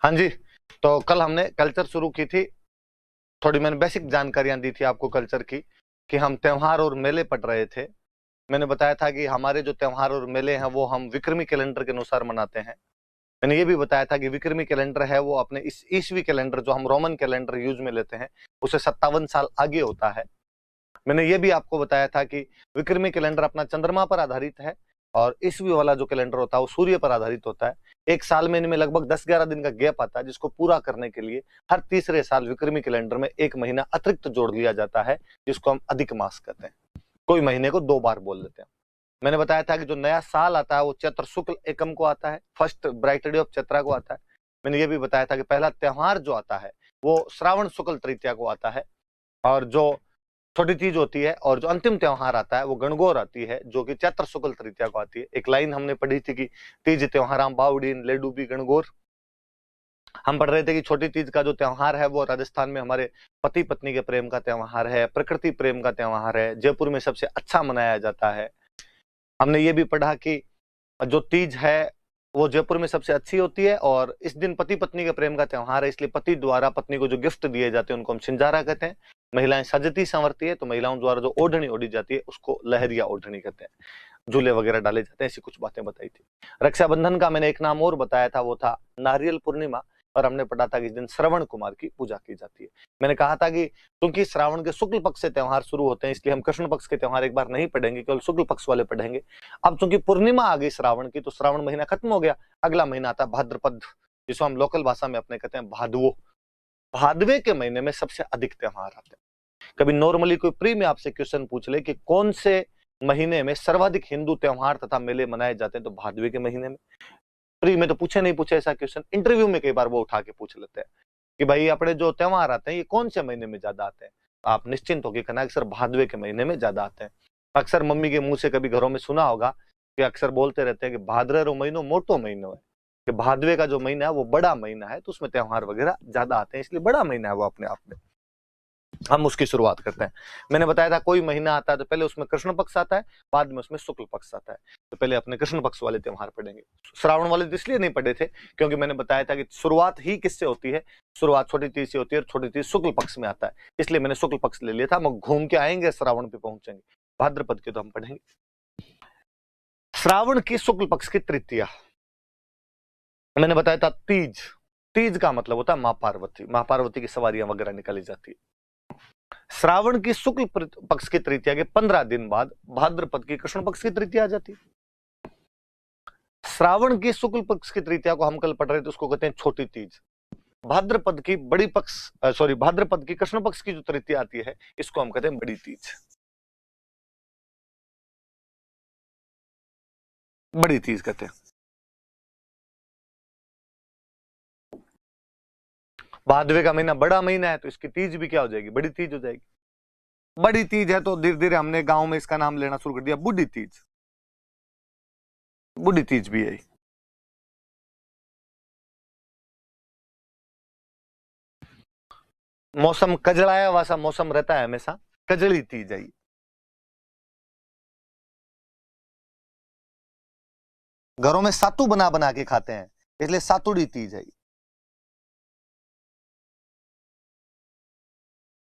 हाँ जी, तो कल हमने कल्चर शुरू की थी। थोड़ी मैंने बेसिक जानकारियां दी थी आपको कल्चर की, कि हम त्योहार और मेले पढ़ रहे थे। मैंने बताया था कि हमारे जो त्योहार और मेले हैं वो हम विक्रमी कैलेंडर के अनुसार मनाते हैं। मैंने ये भी बताया था कि विक्रमी कैलेंडर है वो अपने इस ईसवी कैलेंडर जो हम रोमन कैलेंडर यूज में लेते हैं उसे 57 साल आगे होता है। मैंने ये भी आपको बताया था कि विक्रमी कैलेंडर अपना चंद्रमा पर आधारित है और ईसवी वाला जो कैलेंडर होता है वो सूर्य पर आधारित होता है। एक साल में इनमें लगभग 10-11 दिन का गैप आता है, जिसको पूरा करने के लिए हर तीसरे साल विक्रमी कैलेंडर में एक महीना अतिरिक्त जोड़ लिया जाता है, जिसको हम अधिक मास कहते हैं। कोई महीने को 2 बार बोल लेते हैं। मैंने बताया था कि जो नया साल आता है वो चैत्र शुक्ल एकम को आता है, first bright day of Chaitra को आता है। मैंने ये भी बताया था कि पहला त्योहार जो आता है वो श्रावण शुक्ल तृतीया को आता है, और जो छोटी तीज होती है और जो अंतिम त्योहार आता है वो गणगौर आती है, जो कि चैत्र शुक्ल तृतीया को आती है। एक लाइन हमने पढ़ी थी कि तीज त्योहाराम बावड़ीन लेडूबी गणगौर। हम पढ़ रहे थे कि छोटी तीज का जो त्योहार है वो राजस्थान में हमारे पति पत्नी के प्रेम का त्योहार है, प्रकृति प्रेम का त्योहार है, जयपुर में सबसे अच्छा मनाया जाता है। हमने ये भी पढ़ा कि जो तीज है वो जयपुर में सबसे अच्छी होती है और इस दिन पति पत्नी के प्रेम का त्योहार है, इसलिए पति द्वारा पत्नी को जो गिफ्ट दिए जाते हैं उनको हम सिंजारा कहते हैं। महिलाएं सजती संवरती है तो महिलाओं द्वारा जो ओढ़नी ओढ़ी जाती है उसको लहरिया ओढ़नी कहते हैं। झूले वगैरह डाले जाते हैं, ऐसी कुछ बातें बताई थी। रक्षाबंधन का मैंने एक नाम और बताया था, वो था नारियल पूर्णिमा। और हमने पढ़ा था कि इस दिन श्रवण कुमार की पूजा की जाती है। मैंने कहा था कि क्योंकि श्रावण के शुक्ल पक्ष से त्योहार शुरू होते हैं इसलिए हम कृष्ण पक्ष के त्योहार एक बार नहीं पढ़ेंगे, केवल शुक्ल पक्ष वाले पढ़ेंगे। अब चूंकि पूर्णिमा आ गई श्रावण की तो श्रावण महीना खत्म हो गया, अगला महीना आता है भाद्रपद, जिसको हम लोकल भाषा में अपने कहते हैं भादवो। भादवे के महीने में सबसे अधिक त्योहार आते हैं। कभी नॉर्मली कोई प्री में आपसे क्वेश्चन पूछ ले कि कौन से महीने में सर्वाधिक हिंदू त्योहार तथा मेले मनाए जाते हैं, तो भादवे के महीने में। प्री में तो पूछे नहीं पूछे ऐसा क्वेश्चन, इंटरव्यू में कई बार वो उठा के पूछ लेते हैं कि भाई अपने जो त्योहार आते हैं ये कौन से महीने में ज्यादा आते हैं। आप निश्चिंत होकर कहना कि सर भादवे के महीने में ज्यादा आते हैं। अक्सर मम्मी के मुंह से कभी घरों में सुना होगा कि अक्सर बोलते रहते हैं कि भाद्रो महीनो मोटो महीनो है, कि भादवे का जो महीना है वो बड़ा महीना है तो उसमें त्योहार वगैरह ज्यादा आते हैं, इसलिए बड़ा महीना है वो अपने आप में। हम उसकी शुरुआत करते हैं। मैंने बताया था कोई महीना आता है तो पहले उसमें कृष्ण पक्ष आता है, बाद में उसमें शुक्ल पक्ष आता है। तो पहले अपने कृष्ण पक्ष वाले त्योहार पढ़ेंगे। श्रावण वाले तो इसलिए नहीं पढ़े थे क्योंकि मैंने बताया था कि शुरुआत ही किससे होती है, शुरुआत छोटी तीज से होती है और छोटी तीज शुक्ल पक्ष में आता है, इसलिए मैंने शुक्ल पक्ष ले लिया था। हम घूम के आएंगे, श्रावण पे पहुंचेंगे, भाद्रपद के तो हम पढ़ेंगे। श्रावण की शुक्ल पक्ष की तृतीया मैंने बताया था तीज। तीज का मतलब होता है मां पार्वती, मां पार्वती की सवारियां वगैरह निकाली जाती है। श्रावण की शुक्ल पक्ष की तृतीया के 15 दिन बाद भाद्रपद की कृष्ण पक्ष की तृतीया आ जाती है। श्रावण की शुक्ल पक्ष की तृतीया को हम कल पढ़ रहे थे, उसको कहते हैं छोटी तीज। भाद्रपद की बड़ी पक्ष भाद्रपद की कृष्ण पक्ष की जो तृतीया आती है इसको हम कहते हैं बड़ी तीज। बड़ी तीज कहते हैं। भादवे का महीना बड़ा महीना है तो इसकी तीज भी क्या हो जाएगी, बड़ी तीज हो जाएगी। बड़ी तीज है तो धीरे धीरे हमने गांव में इसका नाम लेना शुरू कर दिया बूढ़ी तीज। बूढ़ी तीज भी है। मौसम कजड़ाया वैसा मौसम रहता है हमेशा, कजड़ी तीज है। घरों में सातू बना बना के खाते हैं इसलिए सातुड़ी तीज है।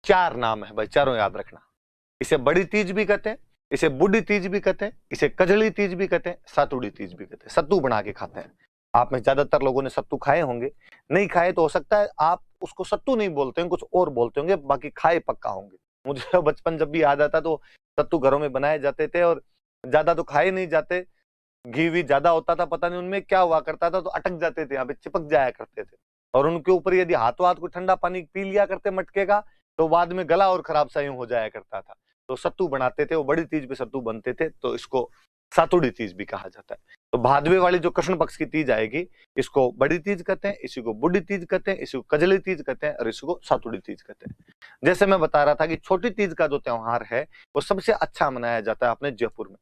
4 नाम है भाई, चारों याद रखना। इसे बड़ी तीज भी कहते हैं, इसे बूढ़ी तीज भी कहते हैं, इसे कजली तीज भी कहते हैं, सातुड़ी तीज भी कहते हैं। सत्तू बना के खाते हैं। आप में ज्यादातर लोगों ने सत्तू खाए होंगे, नहीं खाए तो हो सकता है आप उसको सत्तू नहीं बोलते हैं, कुछ और बोलते होंगे, बाकी खाए पक्का होंगे। मुझे बचपन जब भी याद आता तो सत्तू घरों में बनाए जाते थे और ज्यादा तो खाए नहीं जाते, घी भी ज्यादा होता था, पता नहीं उनमें क्या हुआ करता था, तो अटक जाते थे, यहाँ पे चिपक जाया करते थे। और उनके ऊपर यदि हाथों हाथ को ठंडा पानी पी लिया करते मटके का तो बाद में गला और खराब सा यूं हो जाया करता था। तो सत्तू बनाते थे, वो बड़ी तीज पे सत्तू बनते थे, तो इसको सातुड़ी तीज भी कहा जाता है। तो भादवे वाली जो कृष्ण पक्ष की तीज आएगी इसको बड़ी तीज कहते हैं, इसी को बूढ़ी तीज कहते हैं, इसी को कजली तीज कहते हैं और इसको सातुड़ी तीज कहते हैं। जैसे मैं बता रहा था कि छोटी तीज का जो त्योहार है वो सबसे अच्छा मनाया जाता है अपने जयपुर में।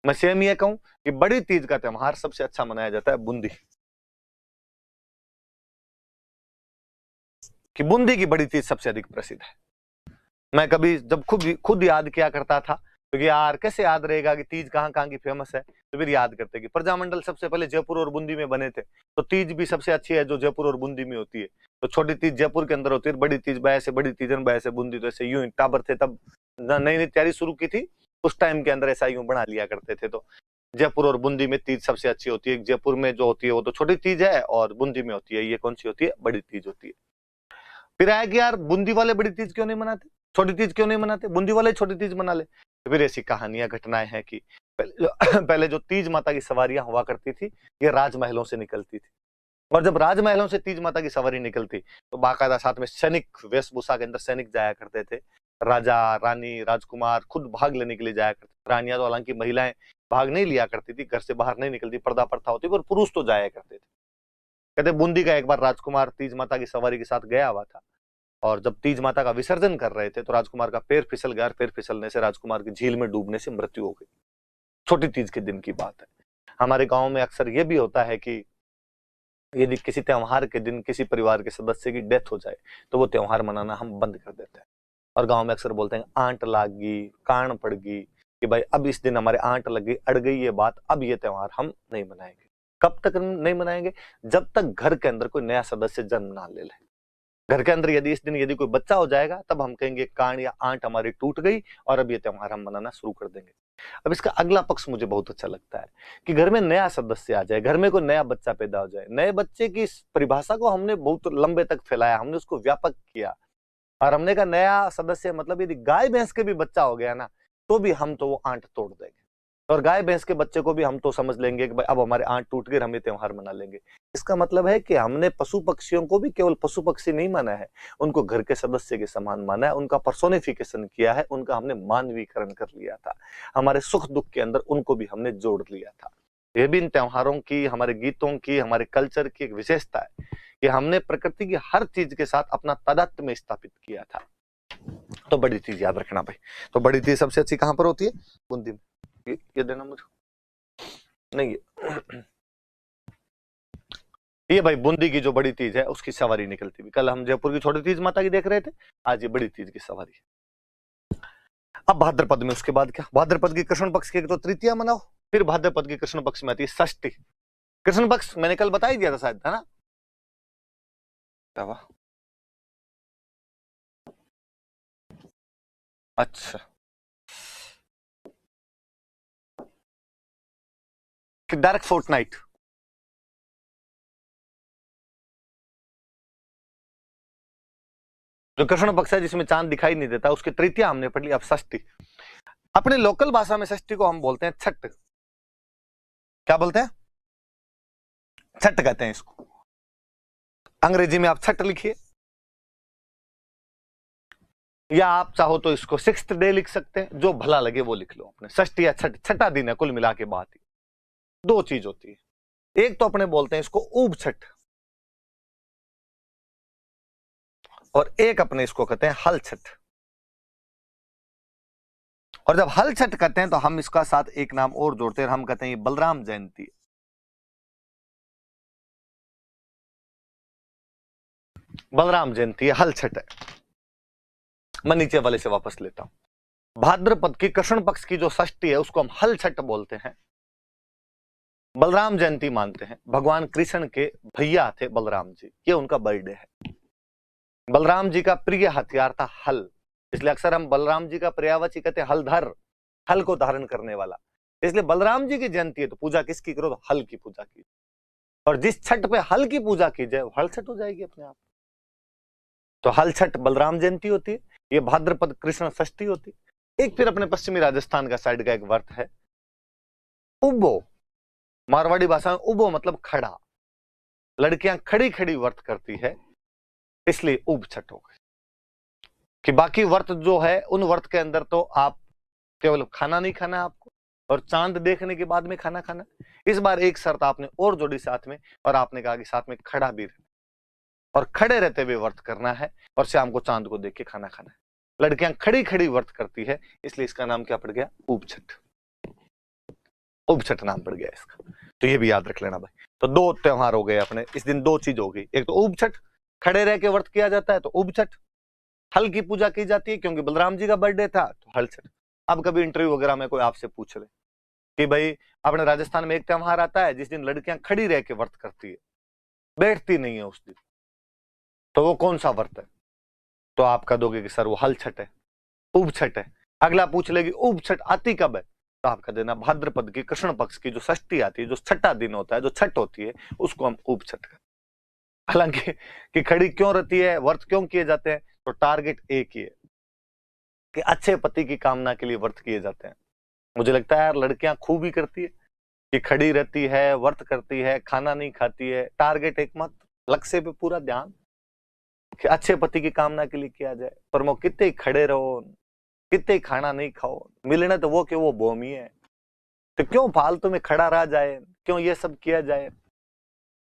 मैं सेम ये कहूं कि बड़ी तीज का त्योहार सबसे अच्छा मनाया जाता है बूंदी, कि बूंदी की बड़ी तीज सबसे अधिक प्रसिद्ध है। मैं कभी जब खुद खुद याद किया करता था क्योंकि यार कैसे याद रहेगा कि तीज कहाँ कहाँ की फेमस है, तो फिर याद करते कि प्रजामंडल सबसे पहले जयपुर और बूंदी में बने थे, तो तीज भी सबसे अच्छी है जो जयपुर और बूंदी में होती है। तो छोटी तीज जयपुर के अंदर होती है, बड़ी तीज बया से, बड़ी तीजन बया से बूंदी, तो ऐसे यूं टाबर थे तब नई नई तैयारी शुरू की थी, उस टाइम के अंदर ऐसा यूं बना लिया करते थे। तो जयपुर और बूंदी में तीज सबसे अच्छी होती है। जयपुर में जो होती है वो तो छोटी तीज है, और बूंदी में होती है ये कौन सी होती है, बड़ी तीज होती है। फिर आया कि यार बूंदी वाले बड़ी तीज क्यों नहीं मनाते, छोटी तीज क्यों नहीं मनाते, बूंदी वाले छोटी तीज मना ले। तो फिर ऐसी कहानियां घटनाएं हैं कि पहले जो तीज माता की सवारियां हुआ करती थी, ये राजमहलों से निकलती थी, और जब राजमहलों से तीज माता की सवारी निकलती तो बाकायदा साथ में सैनिक वेशभूषा के अंदर सैनिक जाया करते थे, राजा रानी राजकुमार खुद भाग लेने के लिए जाया करते थे। रानियां तो हालांकि महिलाएं भाग नहीं लिया करती थी, घर से बाहर नहीं निकलती, पर्दा प्रथा होती, पर पुरुष तो जाया करते थे। कहते बूंदी का एक बार राजकुमार तीज माता की सवारी के साथ गया हुआ था, और जब तीज माता का विसर्जन कर रहे थे तो राजकुमार का पैर फिसल गया, पैर फिसलने से राजकुमार की झील में डूबने से मृत्यु हो गई। छोटी तीज के दिन की बात है। हमारे गांव में अक्सर ये भी होता है कि यदि किसी त्योहार के दिन किसी परिवार के सदस्य की डेथ हो जाए तो वो त्योहार मनाना हम बंद कर देते हैं, और गांव में अक्सर बोलते हैं आंट लागी, कान पड़गी, कि भाई अब इस दिन हमारे आंट लग गई, अड़ गई ये बात, अब ये त्योहार हम नहीं मनाएंगे। कब तक नहीं मनाएंगे, जब तक घर के अंदर कोई नया सदस्य जन्म ना ले ले। घर के अंदर यदि इस दिन यदि कोई बच्चा हो जाएगा तब हम कहेंगे कान या आंट हमारी टूट गई और अब ये त्योहार हम मनाना शुरू कर देंगे। अब इसका अगला पक्ष मुझे बहुत अच्छा लगता है कि घर में नया सदस्य आ जाए, घर में कोई नया बच्चा पैदा हो जाए। नए बच्चे की इस परिभाषा को हमने बहुत लंबे तक फैलाया, हमने उसको व्यापक किया, और हमने कहा नया सदस्य मतलब यदि गाय भैंस के भी बच्चा हो गया ना तो भी हम तो वो आंट तोड़ देंगे, और गाय भैंस के बच्चे को भी हम तो समझ लेंगे कि भाई अब हमारे आंट टूट गए, हम ये त्योहार मना लेंगे। इसका मतलब है कि हमने पशु पक्षियों को भी केवल पशु पक्षी नहीं माना है, उनको घर के सदस्य के समान माना है, उनका पर्सोनिफिकेशन किया है, उनका हमने मानवीकरण कर लिया था, हमारे सुख दुख के अंदर उनको भी हमने जोड़ लिया था। ये भी इन त्योहारों की, हमारे गीतों की, हमारे कल्चर की एक विशेषता है कि हमने प्रकृति की हर चीज के साथ अपना तादात्म्य में स्थापित किया था। तो बड़ी चीज याद रखना भाई। तो बड़ी चीज सबसे अच्छी कहां पर होती है, बूंदी में। ये देना मुझे, नहीं ये भाई बूंदी की जो बड़ी तीज है उसकी सवारी निकलती है। कल हम जयपुर की छोटी तीज माता की देख रहे थे, आज ये बड़ी तीज की सवारी है। अब भाद्रपद में उसके बाद क्या, भाद्रपद की कृष्ण पक्ष की तो तृतीया मनाओ, फिर भाद्रपद की कृष्ण पक्ष में आती है षष्ठी। कृष्ण पक्ष मैंने कल बता ही दिया था शायद, है ना? अच्छा, डार्क फोर्टनाइट, जो कृष्ण पक्ष है जिसमें चांद दिखाई नहीं देता, उसकी तृतीया हमने पढ़ ली। अब षष्ठी, अपने लोकल भाषा में षष्ठी को हम बोलते हैं छठ। क्या बोलते हैं? छठ कहते हैं इसको। अंग्रेजी में आप छठ लिखिए, या आप चाहो तो इसको सिक्स्थ डे लिख सकते हैं, जो भला लगे वो लिख लो अपने। षष्ठी या छठ, छठा दिन है कुल मिला के बात ही। दो चीज होती है, एक तो अपने बोलते हैं इसको ऊब छठ, और एक अपने इसको कहते हैं हल छठ। और जब हल छठ कहते हैं तो हम इसका साथ एक नाम और जोड़ते हैं, हम कहते हैं ये बलराम जयंती। बलराम जयंती है, हल छठ है। मैं नीचे वाले से वापस लेता हूं। भाद्रपद की कृष्ण पक्ष की जो षष्ठी है उसको हम हल छठ बोलते हैं, बलराम जयंती मानते हैं। भगवान कृष्ण के भैया थे बलराम जी, ये उनका बर्थडे है। बलराम जी का प्रिय हथियार था हल, इसलिए अक्सर हम बलराम जी का पर्यायवाची कहते हैं हलधर, हल को धारण करने वाला। इसलिए बलराम जी की जयंती है तो पूजा किसकी करो, तो हल की पूजा की। और जिस छठ पे हल की पूजा की जाए वो हल छठ हो जाएगी अपने आप। तो हल छठ बलराम जयंती होती है, ये भाद्रपद कृष्ण षष्ठी होती है। एक फिर अपने पश्चिमी राजस्थान का साइड का एक व्रत है उबो, मारवाड़ी भाषा में उबो मतलब खड़ा, लड़कियां खड़ी खड़ी व्रत करती है, इसलिए उब छठ हो गई। कि बाकी व्रत जो है उन व्रत के अंदर तो आप केवल खाना नहीं खाना है आपको, और चांद देखने के बाद में खाना खाना। इस बार एक शर्त आपने और जोड़ी साथ में, और आपने कहा कि साथ में खड़ा भी रहना, और खड़े रहते हुए व्रत करना है, और शाम को चांद को देख के खाना खाना है। लड़कियां खड़ी खड़ी व्रत करती है, इसलिए इसका नाम क्या पड़ गया, उब छठ। उब छठ नाम पड़ गया इसका, तो ये भी याद रख लेना भाई। तो दो त्योहार हो गए अपने इस दिन, दो चीज हो गई, एक तो उब छठ, खड़े रह के व्रत किया जाता है तो उब छठ, हल की पूजा की जाती है क्योंकि बलराम जी का बर्थडे था तो हल छठ। अब कभी इंटरव्यू वगैरह में कोई आपसे पूछ ले कि भाई अपने राजस्थान में एक त्योहार आता है जिस दिन लड़कियां खड़ी रह के व्रत करती है, बैठती नहीं है उस दिन, तो वो कौन सा व्रत है? तो आप कह दोगे कि सर वो हल छठ है, उब छठ है। अगला पूछ लेगी उब छठ आती कब है? तो आप कह देना भाद्रपद की कृष्ण पक्ष की जो षष्ठी आती है, जो छठा दिन होता है, जो छठ होती है, उसको हम उब छठ कहते हैं। हालांकि कि खड़ी क्यों रहती है, व्रत क्यों किए जाते हैं, तो टारगेट एक ही है कि अच्छे पति की कामना के लिए व्रत किए जाते हैं। मुझे लगता है यार लड़कियां खूब ही करती है कि खड़ी रहती है, व्रत करती है, खाना नहीं खाती है, टारगेट एकमात्र लक्ष्य पे पूरा ध्यान कि अच्छे पति की कामना के लिए किया जाए। पर वो कितने खड़े रहो, कितने खाना नहीं खाओ, मिलने तो वो कि वो बोमी है, तो क्यों फालतू में खड़ा रह जाए, क्यों ये सब किया जाए?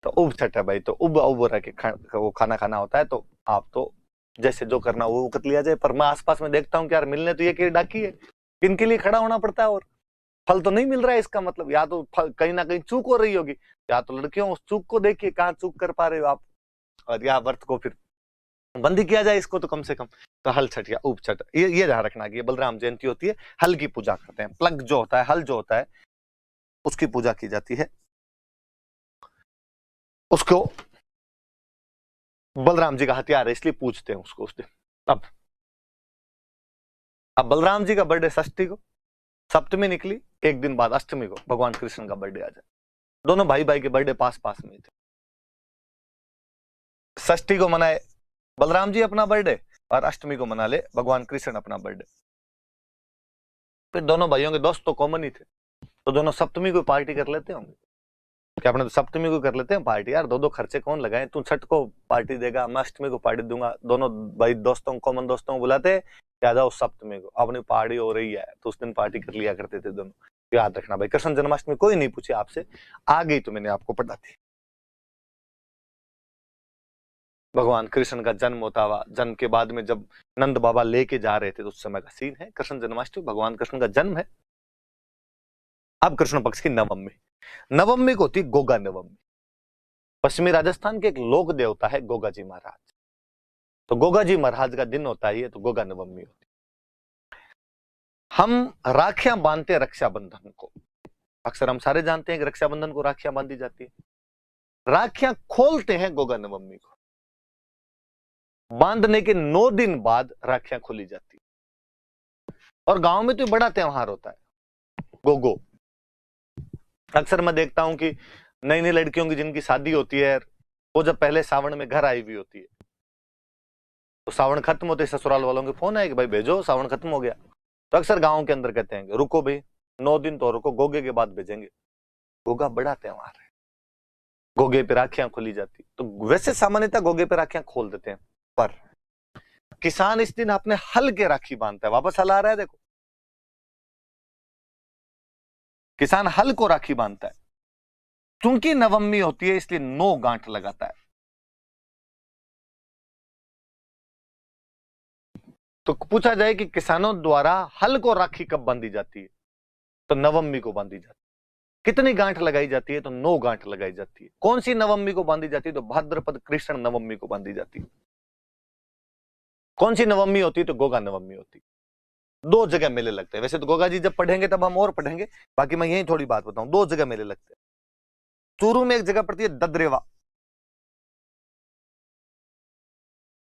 तो उब छठ है भाई, तो उब उब रह के वो खाना खाना होता है। तो आप तो जैसे जो करना वो कर लिया जाए। पर मैं आसपास में देखता हूँ कि यार मिलने तो ये कि डाकी है, इनके लिए खड़ा होना पड़ता है और फल तो नहीं मिल रहा है। इसका मतलब या तो कहीं ना कहीं चूक हो रही होगी, या तो लड़कियों उस चूक को देखिए कहाँ चूक कर पा रहे हो आप, और या व्रत को फिर बंद किया जाए इसको तो कम से कम। तो हल छठ या उप छठ ये ध्यान रखना कि बलराम जयंती होती है, हल की पूजा करते हैं। प्लग जो होता है, हल जो होता है, उसकी पूजा की जाती है। उसको बलराम जी का हथियार है इसलिए पूजते हैं उसको उस दिन। अब बलराम जी का बर्थडे षष्ठी को, सप्तमी निकली, एक दिन बाद अष्टमी को भगवान कृष्ण का बर्थडे आ जाए। दोनों भाई भाई के बर्थडे पास पास में थे। षष्ठी को मनाए बलराम जी अपना बर्थडे और अष्टमी को मना ले भगवान कृष्ण अपना बर्थडे। फिर दोनों भाइयों के दोस्त तो कॉमन ही थे, तो दोनों सप्तमी को पार्टी कर लेते होंगे। क्या अपने तो सप्तमी को कर लेते हैं पार्टी, यार दो दो खर्चे कौन लगाए, तू छठ को पार्टी देगा, मैं अष्टमी को पार्टी दूंगा। दोनों भाई दोस्तों कॉमन दोस्तों को बुलाते, क्या जाओ सप्तमी को अपनी पार्टी हो रही है, तो उस दिन पार्टी कर लिया करते थे दोनों। याद रखना भाई, कृष्ण जन्माष्टमी कोई नहीं पूछे आपसे, आ गई तो मैंने आपको पढ़ा दी। भगवान कृष्ण का जन्म होता हुआ, जन्म के बाद में जब नंद बाबा लेके जा रहे थे तो उस समय का सीन है। कृष्ण जन्माष्टमी भगवान कृष्ण का जन्म है। अब कृष्ण पक्ष की नवमी, नवमी को होती गोगा नवमी। पश्चिमी राजस्थान के एक लोक देवता है गोगा जी महाराज, तो गोगा जी महाराज का दिन होता है, तो गोगा नवमी होती। हम राखियां बांधते हैं रक्षाबंधन को, अक्सर हम सारे जानते हैं कि रक्षाबंधन को राखियां बांधी जाती है। राखियां खोलते हैं गोगा नवमी को, बांधने के 9 दिन बाद राखियां खोली जाती है। और गांव में तो बड़ा त्योहार होता है गोगो। अक्सर मैं देखता हूं कि नई नई लड़कियों की जिनकी शादी होती है, वो जब पहले सावन में घर आई हुई होती है, तो सावन खत्म होते ससुराल वालों के फोन आए कि भाई भेजो सावन खत्म हो गया। तो अक्सर गांव के अंदर कहते हैं कि रुको भाई 9 दिन तो रुको, गोगे के बाद भेजेंगे। गोगा बड़ा त्योहार है, गोगे पे राखियां खोली जाती। तो वैसे सामान्यतः गोगे पे राखियां खोल देते हैं, पर किसान इस दिन अपने हल के राखी बांधता है। वापस हल आ रहा है देखो, किसान हल को राखी बांधता है। चूंकि नवमी होती है इसलिए 9 गांठ लगाता है। तो पूछा जाए कि किसानों द्वारा हल को राखी कब बांधी जाती है, तो नवमी को बांधी जाती है। कितनी गांठ लगाई जाती है, तो 9 गांठ लगाई जाती है। कौन सी नवमी को बांधी जाती है, तो भाद्रपद कृष्ण नवमी को बांधी जाती है। कौन सी नवमी होती है, तो गोगा नवमी होती है। 2 जगह मेले लगते हैं। वैसे तो गोगा जी जब पढ़ेंगे तब हम और पढ़ेंगे, बाकी मैं यही थोड़ी बात बताऊं। 2 जगह मेले लगते हैं। चूरू में एक जगह पड़ती है ददरेवा,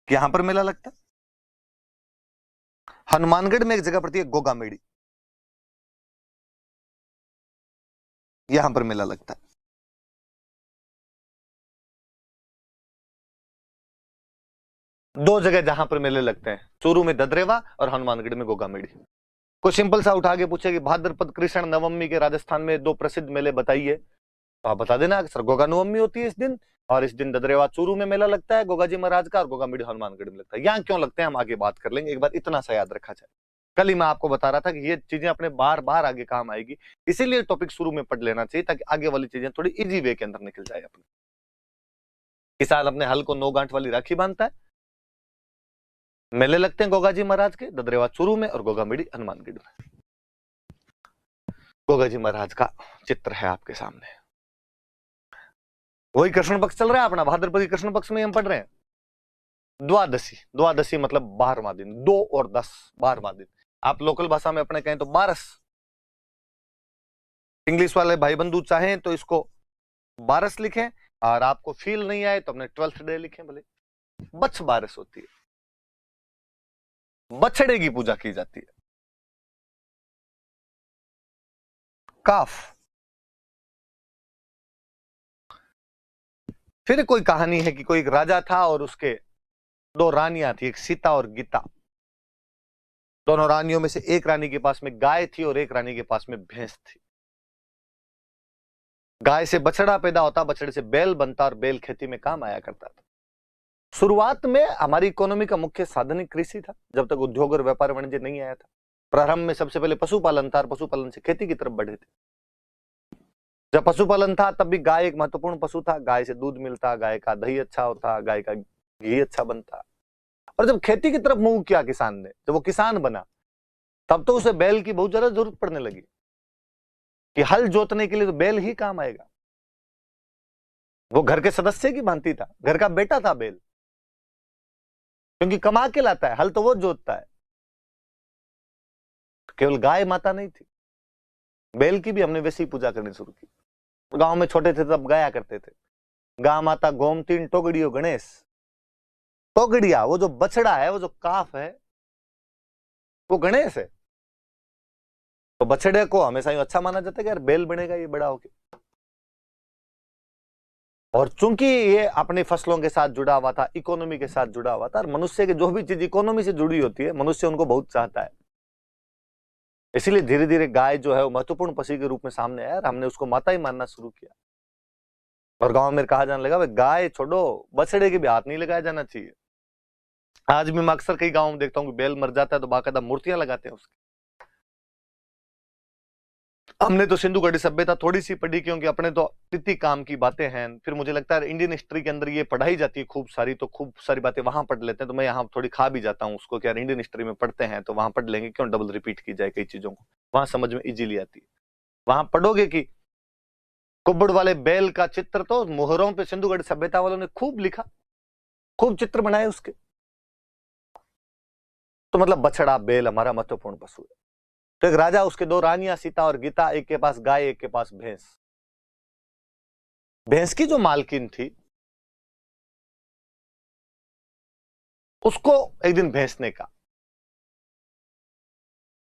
यहां पर मेला लगता है। हनुमानगढ़ में एक जगह पड़ती है गोगा मेड़ी, यहां पर मेला लगता है। दो जगह जहां पर मेले लगते हैं, चूरू में ददरेवा और हनुमानगढ़ में गोगा मेड़ी। कोई सिंपल सा उठा के पूछे कि भाद्रपद कृष्ण नवमी के राजस्थान में 2 प्रसिद्ध मेले बताइए, तो आप बता देना सर गोगा नवमी होती है इस दिन, और इस दिन ददरेवा चूरू में मेला लगता है गोगा जी महाराज का, और गोगा मेड़ी हनुमानगढ़ में लगता है। यहाँ क्यों लगते हैं हम आगे बात कर लेंगे, एक बार इतना सा याद रखा जाए। कल ही मैं आपको बता रहा था कि ये चीजें अपने बार बार आगे काम आएगी, इसीलिए टॉपिक शुरू में पढ़ लेना चाहिए ताकि आगे वाली चीजें थोड़ी इजी वे के अंदर निकल जाए। अपने किसान अपने हल को 9 गांठ वाली राखी बांधता है, मेले लगते हैं गोगा जी महाराज के, ददरेवा चूरू में और गोगा मेड़ी हनुमानगढ़ में। गोगा जी महाराज का चित्र है आपके सामने। वही कृष्ण पक्ष चल रहा है अपना, भाद्रपदी कृष्ण पक्ष में हम पढ़ रहे हैं। द्वादशी, द्वादशी मतलब 12वां दिन, 2 और 10 12वां दिन। आप लोकल भाषा में अपने कहें तो बारस। इंग्लिश वाले भाई बंधु चाहें तो इसको बारस लिखें, और आपको फील नहीं आए तो अपने 12th डे लिखें भले। बछ बारस होती है, बछड़े की पूजा की जाती है। काफ। फिर कोई कहानी है कि कोई एक राजा था और उसके दो रानियां थी, एक सीता और गीता। दोनों रानियों में से एक रानी के पास में गाय थी और एक रानी के पास में भैंस थी। गाय से बछड़ा पैदा होता, बछड़े से बैल बनता, और बैल खेती में काम आया करता था। शुरुआत में हमारी इकोनॉमी का मुख्य साधन ही कृषि था, जब तक उद्योग और व्यापार वाणिज्य नहीं आया था। प्रारंभ में सबसे पहले पशुपालन था, और पशुपालन से खेती की तरफ बढ़े थे। जब पशुपालन था तब भी गाय एक महत्वपूर्ण पशु था। गाय से दूध मिलता, गाय का दही अच्छा होता, गाय का घी अच्छा बनता। और जब खेती की तरफ मूव किया किसान ने, जब वो किसान बना, तब तो उसे बैल की बहुत ज्यादा जरूरत पड़ने लगी कि हल जोतने के लिए तो बैल ही काम आएगा। वो घर के सदस्य की भांति था, घर का बेटा था बैल, क्योंकि कमा के लाता है, हल तो वो जोतता है। केवल गाय माता नहीं थी, बैल की भी हमने वैसी पूजा करनी शुरू की। गांव में छोटे थे तब गाया करते थे, गा माता गोमतीन टोगड़ियो गणेश। टोगड़िया वो जो बछड़ा है, वो जो काफ है, वो गणेश है। तो बछड़े को हमेशा ही अच्छा माना जाता है कि यार बैल बनेगा ये बड़ा होके। और चूंकि ये अपनी फसलों के साथ जुड़ा हुआ था, इकोनॉमी के साथ जुड़ा हुआ था, और मनुष्य की जो भी चीज इकोनॉमी से जुड़ी होती है, मनुष्य उनको बहुत चाहता है। इसीलिए धीरे धीरे गाय जो है वो महत्वपूर्ण पशु के रूप में सामने आया, और हमने उसको माता ही मानना शुरू किया। और गांव में कहा जाने लगा, भाई गाय छोड़ो, बछड़े के भी हाथ नहीं लगाया जाना चाहिए। आज भी मैं अक्सर कई गांव में देखता हूँ कि बैल मर जाता है तो बाकायदा मूर्तियां लगाते हैं उसकी। हमने तो सिंधु घड़ी सभ्यता थोड़ी सी पढ़ी, क्योंकि अपने तो तिथि काम की बातें हैं। फिर मुझे लगता है इंडियन हिस्ट्री के अंदर ये पढ़ाई जाती है खूब सारी, तो खूब सारी बातें वहां पढ़ लेते हैं। तो मैं यहाँ थोड़ी खा भी जाता हूँ उसको कि यार इंडियन हिस्ट्री में पढ़ते हैं तो वहां पढ़ लेंगे, क्यों डबल रिपीट की जाए कई चीजों को, वहां समझ में इजीली आती है। वहां पढ़ोगे कि कुब्बड़ वाले बैल का चित्र तो मोहरों पे सिंधु घड़ी सभ्यता वालों ने खूब लिखा, खूब चित्र बनाए उसके। तो मतलब बछड़ा बैल हमारा महत्वपूर्ण पशु है। तो एक राजा, उसके दो रानियां सीता और गीता, एक के पास गाय एक के पास भैंस। भैंस की जो मालकिन थी, उसको एक दिन भैंस ने कहा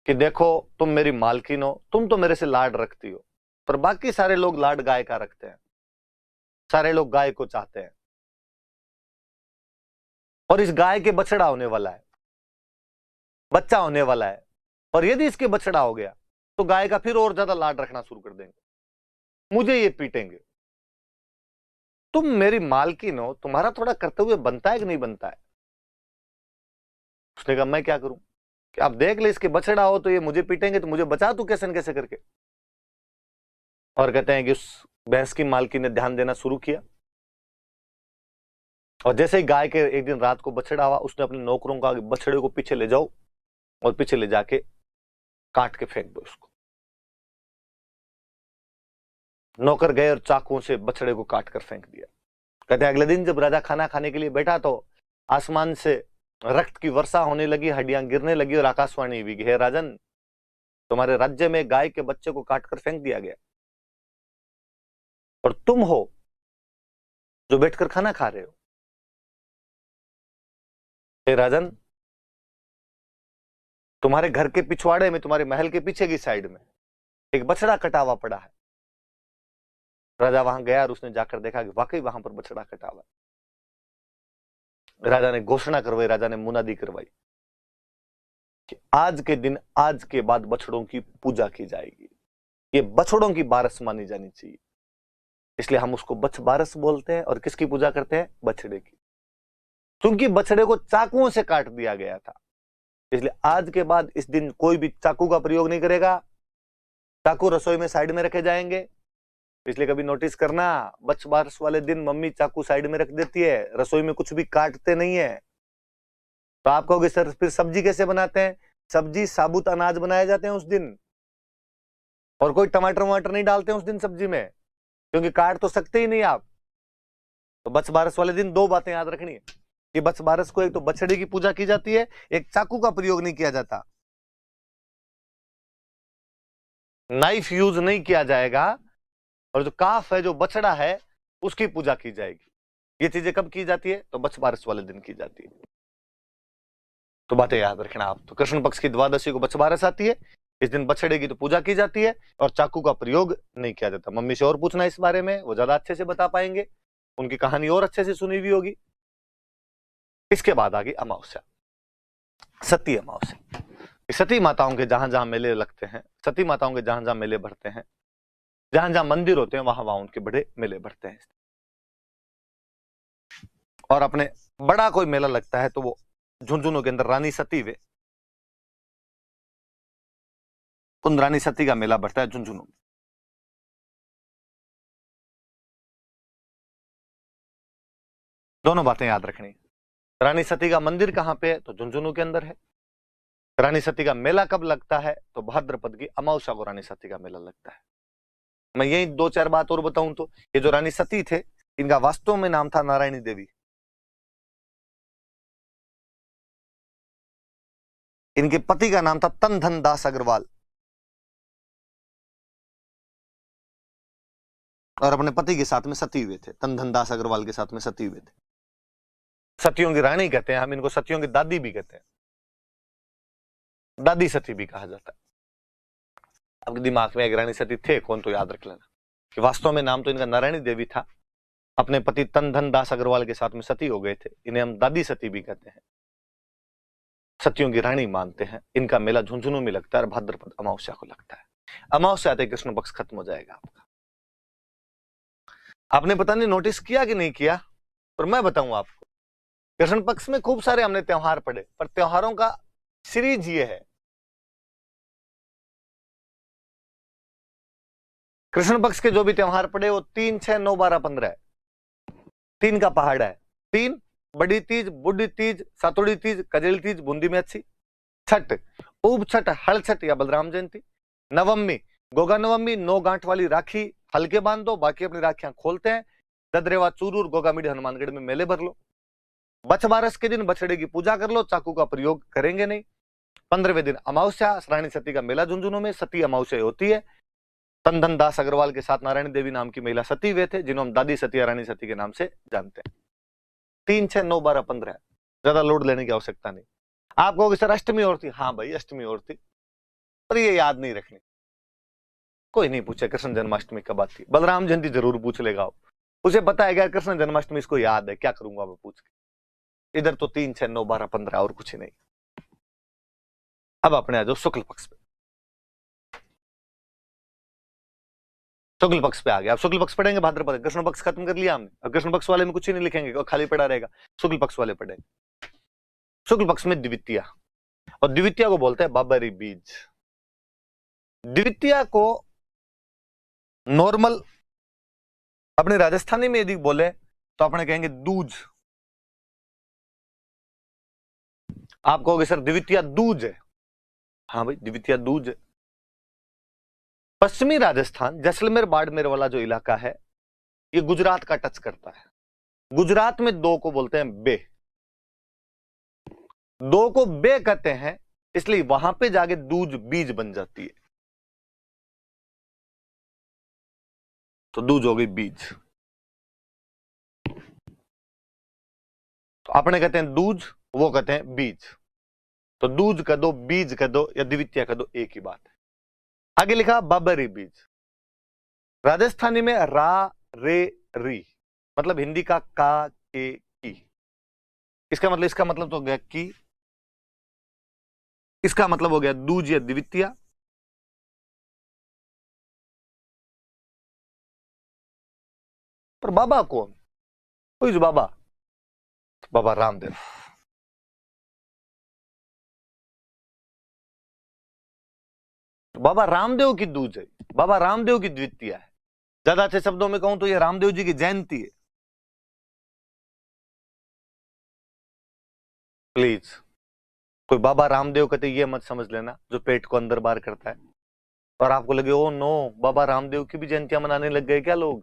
कि देखो तुम मेरी मालकिन हो, तुम तो मेरे से लाड रखती हो, पर बाकी सारे लोग लाड गाय का रखते हैं, सारे लोग गाय को चाहते हैं। और इस गाय के बछड़ा होने वाला है, बच्चा होने वाला है, और यदि इसके बछड़ा हो गया तो गाय का फिर और ज्यादा लाड रखना शुरू कर देंगे, मुझे ये पीटेंगे। तुम मेरी मालकिन हो, तुम्हारा थोड़ा कर्तव्य बनता है कि नहीं बनता है? उसने कहा मैं क्या करूं कि आप देख ले, इसके बछड़ा हो तो ये मुझे पीटेंगे, तो मुझे बचा तू कैसे न कैसे करके। और कहते हैं कि उस भैंस की मालकिन ने ध्यान देना शुरू किया, और जैसे ही गाय के एक दिन रात को बछड़ा हुआ, उसने अपने नौकरों का बछड़े को पीछे ले जाओ और पीछे ले जाके काट के फेंक दो इसको। नौकर गए और चाकुओं से बछड़े को काट कर फेंक दिया। कहते हैं अगले दिन जब राजा खाना खाने के लिए बैठा तो आसमान से रक्त की वर्षा होने लगी, हड्डियां गिरने लगी, और आकाशवाणी हुई कि हे राजन, तुम्हारे राज्य में गाय के बच्चे को काटकर फेंक दिया गया, और तुम हो जो बैठकर खाना खा रहे हो। हे राजन, तुम्हारे घर के पिछवाड़े में, तुम्हारे महल के पीछे की साइड में एक बछड़ा कटा हुआ पड़ा है। राजा वहां गया और उसने जाकर देखा कि वाकई वहां पर बछड़ा कटा हुआ है। राजा ने घोषणा करवाई, राजा ने मुनादी करवाई कि आज के दिन, आज के बाद बछड़ों की पूजा की जाएगी, ये बछड़ों की बारस मानी जानी चाहिए। इसलिए हम उसको बछ बारस बोलते हैं। और किसकी पूजा करते हैं? बछड़े की। क्योंकि बछड़े को चाकुओं से काट दिया गया था, इसलिए आज के बाद इस दिन कोई भी चाकू का प्रयोग नहीं करेगा। चाकू रसोई में साइड में रखे जाएंगे। इसलिए कभी नोटिस करना, बछ बारस वाले दिन मम्मी चाकू साइड में रख देती है, रसोई में कुछ भी काटते नहीं है। तो आप कहोगे सर फिर सब्जी कैसे बनाते हैं? सब्जी साबुत अनाज बनाए जाते हैं उस दिन, और कोई टमाटर वमाटर नहीं डालते हैं उस दिन सब्जी में, क्योंकि काट तो सकते ही नहीं आप। तो बछ बारस वाले दिन दो बातें याद रखनी है कि बछ बारस को एक तो बछड़े की पूजा की जाती है, एक चाकू का प्रयोग नहीं किया जाता। नाइफ यूज नहीं किया जाएगा, और जो काफ है, जो बछड़ा है, उसकी पूजा की जाएगी। ये चीजें कब की जाती है? तो बछबारस वाले दिन की जाती है। तो बातें याद रखना आप। तो कृष्ण पक्ष की द्वादशी को बछबारस आती है, इस दिन बछड़े की तो पूजा की जाती है, और चाकू का प्रयोग नहीं किया जाता। मम्मी से और पूछना इस बारे में, वो ज्यादा अच्छे से बता पाएंगे, उनकी कहानी और अच्छे से सुनी हुई होगी। इसके बाद आ गई अमावस्या, सती अमावस्या। सती माताओं के जहां जहां मेले लगते हैं, सती माताओं के जहां जहां मेले भरते हैं, जहां जहां मंदिर होते हैं, वहां वहां उनके बड़े मेले भरते हैं। और अपने बड़ा कोई मेला लगता है तो वो झुंझुनू के अंदर रानी सती वे, उन रानी सती का मेला भरता है झुंझुनू। दोनों बातें याद रखनी। रानी सती का मंदिर कहां पे है? तो झुंझुनू के अंदर है। रानी सती का मेला कब लगता है? तो भाद्रपद की अमावस्या को रानी सती का मेला लगता है। मैं यही दो चार बात और बताऊं तो, ये जो रानी सती थे, इनका वास्तव में नाम था नारायणी देवी। इनके पति का नाम था तन धन दास अग्रवाल, और अपने पति के साथ में सती हुए थे। तन धन दास अग्रवाल के साथ में सती हुए थे। सतियों की रानी कहते हैं हम इनको, सतियों की दादी भी कहते हैं, दादी सती भी कहा जाता है। आपके दिमाग में एक रानी सती थे कौन, तो याद रख लेना कि वास्तव में नाम तो इनका नारायणी देवी था। अपने पति तन धन दास अग्रवाल के साथ में सती हो गए थे। इन्हें हम दादी सती भी कहते हैं, सतियों की रानी मानते हैं। इनका मेला झुंझुनू में लगता है और भाद्रपद अमावस्या को लगता है। अमावस्या आते कृष्ण पक्ष खत्म हो जाएगा आपका। आपने पता नहीं नोटिस किया कि नहीं किया, पर मैं बताऊं आपको, कृष्ण पक्ष में खूब सारे हमने त्योहार पढ़े, पर त्योहारों का सीरीज ये है। कृष्ण पक्ष के जो भी त्योहार पड़े वो 3, 6, 9, 12, 15 है। 3 का पहाड़ है। 3 बड़ी तीज, बुढ़ी तीज, सातुड़ी तीज, कजली तीज, बूंदी में अच्छी। छठ, उब छठ, हल छठ या बलराम जयंती। नवमी, गोगा नवमी, 9 गांठ वाली राखी हल्के बांध दो, बाकी अपनी राखियां खोलते हैं। ददरेवा, चूरूर, गोगामीडी, हनुमानगढ़ में मेले भर लो। बछबारस के दिन बछड़े की पूजा कर लो, चाकू का प्रयोग करेंगे नहीं। 15वें दिन अमावस्या, रानी सती का मेला झुंझुनू में सती अमावस्या होती है। तन धन दास अग्रवाल के साथ नारायण देवी नाम की महिला सती वे थे, जिन्हों हम दादी सती या रानी सती के नाम से जानते हैं। 3, 6, 9, 12, 15 है। ज्यादा लोड लेने की आवश्यकता नहीं। आप कहोगे सर अष्टमी और थी, हाँ भाई अष्टमी और थी, पर ये याद नहीं रखनी। कोई नहीं पूछे कृष्ण जन्माष्टमी कब आती, बलराम जयंती जरूर पूछ लेगा, उसे पता है क्या कृष्ण जन्माष्टमी इसको याद है, क्या करूंगा मैं पूछ के। इधर तो 3, 6, 9, 12, 15 और कुछ नहीं। अब अपने आ जाओ शुक्ल पक्ष पे। शुक्ल पक्ष पे आ गया। अब शुक्ल पक्ष पढ़ेंगे भाद्रपद। कृष्ण पक्ष खत्म कर लिया हमने, अब कृष्ण पक्ष वाले में कुछ ही नहीं लिखेंगे और खाली पड़ा रहेगा, शुक्ल पक्ष वाले पढ़ेंगे। शुक्ल पक्ष में द्वितीया, और द्वितीया को बोलते हैं बाबरी बीज। द्वितीया को नॉर्मल अपने राजस्थानी में यदि बोले तो अपने कहेंगे दूज। आप कहोगे सर द्वितीया दूज है, हाँ भाई द्वितीया दूज है। पश्चिमी राजस्थान, जैसलमेर बाड़मेर वाला जो इलाका है, ये गुजरात का टच करता है। गुजरात में 2 को बोलते हैं बे, 2 को बे कहते हैं, इसलिए वहां पे जाके दूज बीज बन जाती है, तो दूज हो गई बीज। तो अपने कहते हैं दूज, वो कहते हैं बीज। तो दूज कह दो, बीज कह दो या द्वितीया कह दो, एक ही बात है। आगे लिखा बाबरी बीज। राजस्थानी में रा रे री, मतलब हिंदी का का के की। इसका मतलब तो हो गया की, इसका मतलब हो गया दूज या द्वितीया। पर बाबा कौन? कोई जो बाबा, बाबा रामदेव। बाबा रामदेव की दूज है, बाबा रामदेव की द्वितीया है। ज्यादा अच्छे शब्दों में कहूं तो ये रामदेव जी की जयंती है। प्लीज कोई बाबा रामदेव कहते ये मत समझ लेना जो पेट को अंदर बाहर करता है, और आपको लगे ओ नो बाबा रामदेव की भी जयंतियां मनाने लग गए क्या लोग।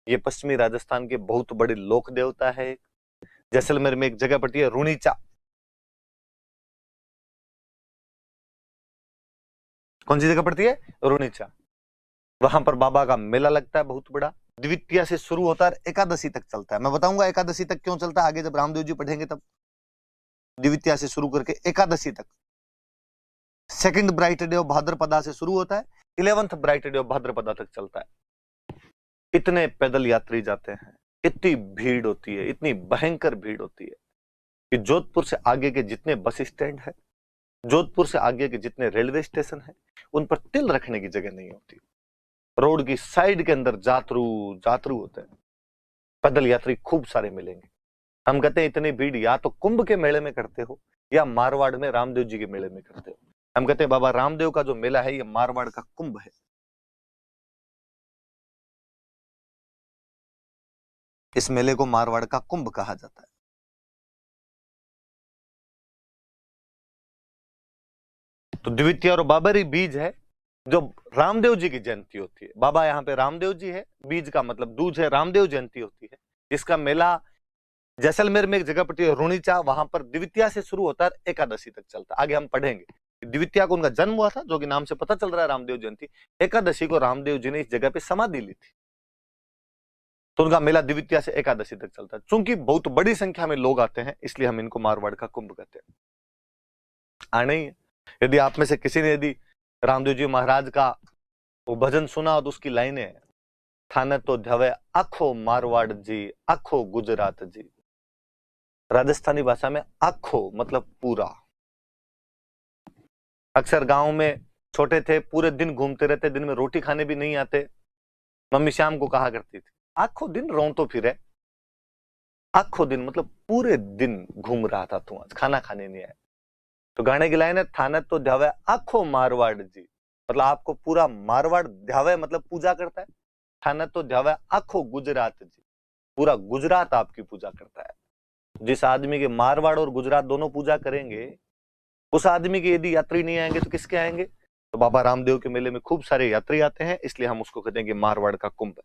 ये पश्चिमी राजस्थान के बहुत बड़े लोक देवता है। जैसलमेर में एक जगह पड़ती है रुणीचा, कौन सी जगह पड़ती है? रुणीचा। वहां पर बाबा का मेला लगता है बहुत बड़ा। द्वितीया से शुरू होता है, एकादशी तक चलता है। मैं बताऊंगा एकादशी तक क्यों चलता है आगे, जब रामदेव जी पढ़ेंगे तब। द्वितीया से शुरू करके एकादशी तक। Second bright day of Bhadrapada से शुरू होता है, 11th bright day of Bhadrapada तक चलता है। इतने पैदल यात्री जाते हैं, इतनी भीड़ होती है, इतनी भयंकर भीड़ होती है कि जोधपुर से आगे के जितने बस स्टैंड है, जोधपुर से आगे के जितने रेलवे स्टेशन है, उन पर तिल रखने की जगह नहीं होती। रोड की साइड के अंदर जातरू जातरू होते हैं, पैदल यात्री खूब सारे मिलेंगे। हम कहते हैं इतनी भीड़ या तो कुंभ के मेले में करते हो या मारवाड़ में रामदेव जी के मेले में करते हो। हम कहते हैं बाबा रामदेव का जो मेला है ये मारवाड़ का कुंभ है। इस मेले को मारवाड़ का कुंभ कहा जाता है। तो द्वितीय और बाबरी बीज है जो रामदेव जी की जयंती होती है। बाबा यहाँ पे रामदेव जी है, बीज का मतलब दूज है, रामदेव जयंती होती है। जिसका मेला जैसलमेर में एक जगह पड़ती है रुणीचा, वहां पर द्वितीया से शुरू होता है, एकादशी तक चलता है। आगे हम पढ़ेंगे द्वितीया को उनका जन्म हुआ था, जो कि नाम से पता चल रहा है रामदेव जयंती। एकादशी को रामदेव जी ने इस जगह पे समाधि ली थी, तो उनका मेला द्वितीया से एकादशी तक चलता है। चूंकि बहुत बड़ी संख्या में लोग आते हैं, इसलिए हम इनको मारवाड़ का कुंभ कहते हैं। आने ही यदि आप में से किसी ने यदि रामदेव जी महाराज का वो भजन सुना हो तो उसकी लाइनें, थाने तो ध्यावे आखो मारवाड़ जी, आखो गुजरात जी। राजस्थानी भाषा में आखो मतलब पूरा। अक्सर गांव में छोटे थे, पूरे दिन घूमते रहते, दिन में रोटी खाने भी नहीं आते। मम्मी शाम को कहा करती थी आखो दिन रो तो फिरे। आखो दिन मतलब पूरे दिन घूम रहा था तू, आज खाना खाने नहीं आया। तो गाने की लाइन है, थाने तो ध्यावे आखो मारवाड़ जी, मतलब आपको पूरा मारवाड़ ध्यावे मतलब पूजा करता है। थाने तो ध्यावे आखो गुजरात जी, पूरा गुजरात आपकी पूजा करता है। जिस आदमी के मारवाड़ और गुजरात दोनों पूजा करेंगे, उस आदमी के यदि यात्री नहीं आएंगे तो किसके आएंगे? तो बाबा रामदेव के मेले में खूब सारे यात्री आते हैं, इसलिए हम उसको कहते हैं कि मारवाड़ का कुंभ है।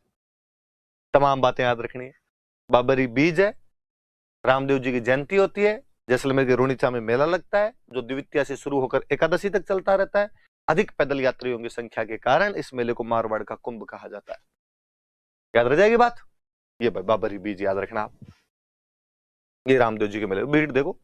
तमाम बातें याद रखनी है। बाबरी बीज है, रामदेव जी की जयंती होती है, जैसलमेर के रुणीचा में मेला लगता है जो द्वितीया से शुरू होकर एकादशी तक चलता रहता है। अधिक पैदल यात्रियों की संख्या के कारण इस मेले को मारवाड़ का कुंभ कहा जाता है। याद रह जाएगी बात? ये भाई बाबरी बीज याद रखना आप। ये रामदेव जी के मेले, भीड़ देखो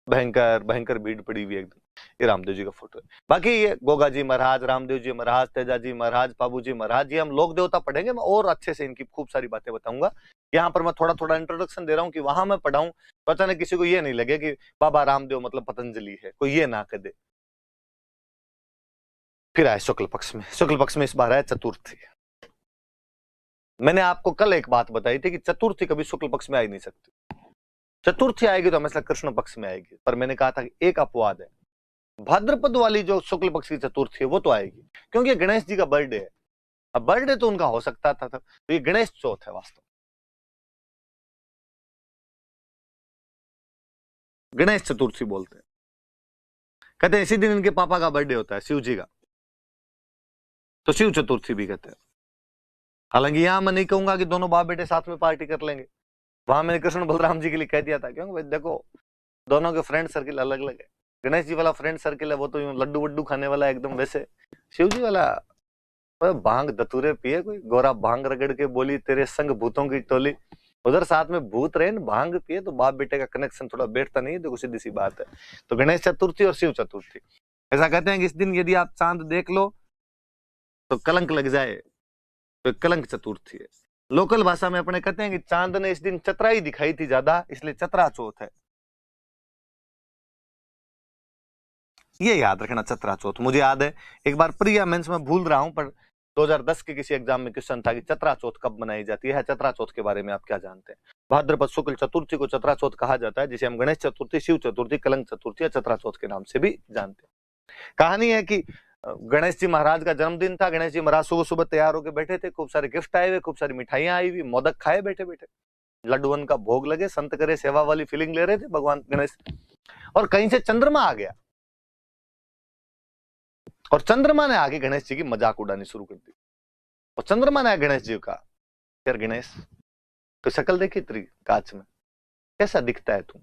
भयंकर भयंकर भीड़ पड़ी हुई एकदम। ये रामदेव जी का फोटो है। बाकी ये गोगा जी महाराज, रामदेव जी महाराज, तेजा जी महाराज, बाबू जी महाराज, ये हम लोक देवता पढ़ेंगे। मैं और अच्छे से इनकी खूब सारी बातें बताऊंगा। यहाँ पर मैं थोड़ा थोड़ा इंट्रोडक्शन दे रहा हूँ कि वहां मैं पढ़ाऊं तो अचानक किसी को ये नहीं लगे कि बाबा रामदेव मतलब पतंजलि है, कोई ये ना कह दे। फिर आए शुक्ल पक्ष में। शुक्ल पक्ष में इस बार आया चतुर्थी। मैंने आपको कल एक बात बताई थी कि चतुर्थी कभी शुक्ल पक्ष में आ ही नहीं सकती। चतुर्थी आएगी तो हमेशा कृष्ण पक्ष में आएगी। पर मैंने कहा था कि एक अपवाद है, भाद्रपद वाली जो शुक्ल पक्ष की चतुर्थी है वो तो आएगी, क्योंकि ये गणेश जी का बर्थडे है। अब बर्थडे तो उनका हो सकता था, तो ये गणेश चौथ है वास्तव। गणेश चतुर्थी बोलते हैं। कहते हैं इसी दिन इनके पापा का बर्थडे होता है, शिव जी का, तो शिव चतुर्थी भी कहते हैं। हालांकि यहां मैं नहीं कहूंगा कि दोनों बाप बेटे साथ में पार्टी कर लेंगे। वहां मैंने कृष्ण बलराम जी के लिए कह दिया था, क्योंकि भाई देखो दोनों के फ्रेंड सर्किल अलग अलग है। गणेश जी वाला फ्रेंड सर्किल है वो तो लड्डू वड्डू खाने वाला है एकदम, वैसे शिव जी वाला भांग धतूरे पिए, कोई गोरा भांग रगड़ के बोली तेरे संग भूतों की टोली। उधर साथ में भूत रहे भांग पिए, तो बाप बेटे का कनेक्शन थोड़ा बैठता नहीं है। तो सीधी सी बात है। तो गणेश चतुर्थी और शिव चतुर्थी, ऐसा कहते हैं कि इस दिन यदि आप चांद देख लो तो कलंक लग जाए, तो कलंक चतुर्थी है। लोकल भाषा में अपने कहते हैं कि चांद ने इस दिन चतराई दिखाई थी ज्यादा, इसलिए चतरा चौथ है। ये याद रखना, चतरा चौथ। मुझे याद है एक बार प्रिया मेंस में भूल रहा हूं, पर 2010 के किसी एग्जाम में क्वेश्चन था कि चतरा चौथ कब मनाई जाती है। चतरा चौथ के बारे में आप क्या जानते हैं? भाद्रपद शुक्ल चतुर्थी को चतरा चौथ कहा जाता है, जिसे हम गणेश चतुर्थी, शिव चतुर्थी, कलंक चतुर्थी या चतरा चौथ के नाम से भी जानते हैं। कहानी है कि गणेश जी महाराज का जन्मदिन था। गणेश जी महाराज सुबह सुबह तैयार होकर बैठे थे, खूब सारे गिफ्ट आए हुए, खूब सारी मिठाइयां आई हुई, मोदक खाए बैठे बैठे, लड्डूवन का भोग लगे, संत करे सेवा वाली फीलिंग ले रहे थे भगवान गणेश। और कहीं से चंद्रमा आ गया, और चंद्रमा ने आगे गणेश जी की मजाक उड़ानी शुरू कर दी। और चंद्रमा ने गणेश जी का, यार गणेश तो शक्ल देखी तेरी कांच में, कैसा दिखता है तू?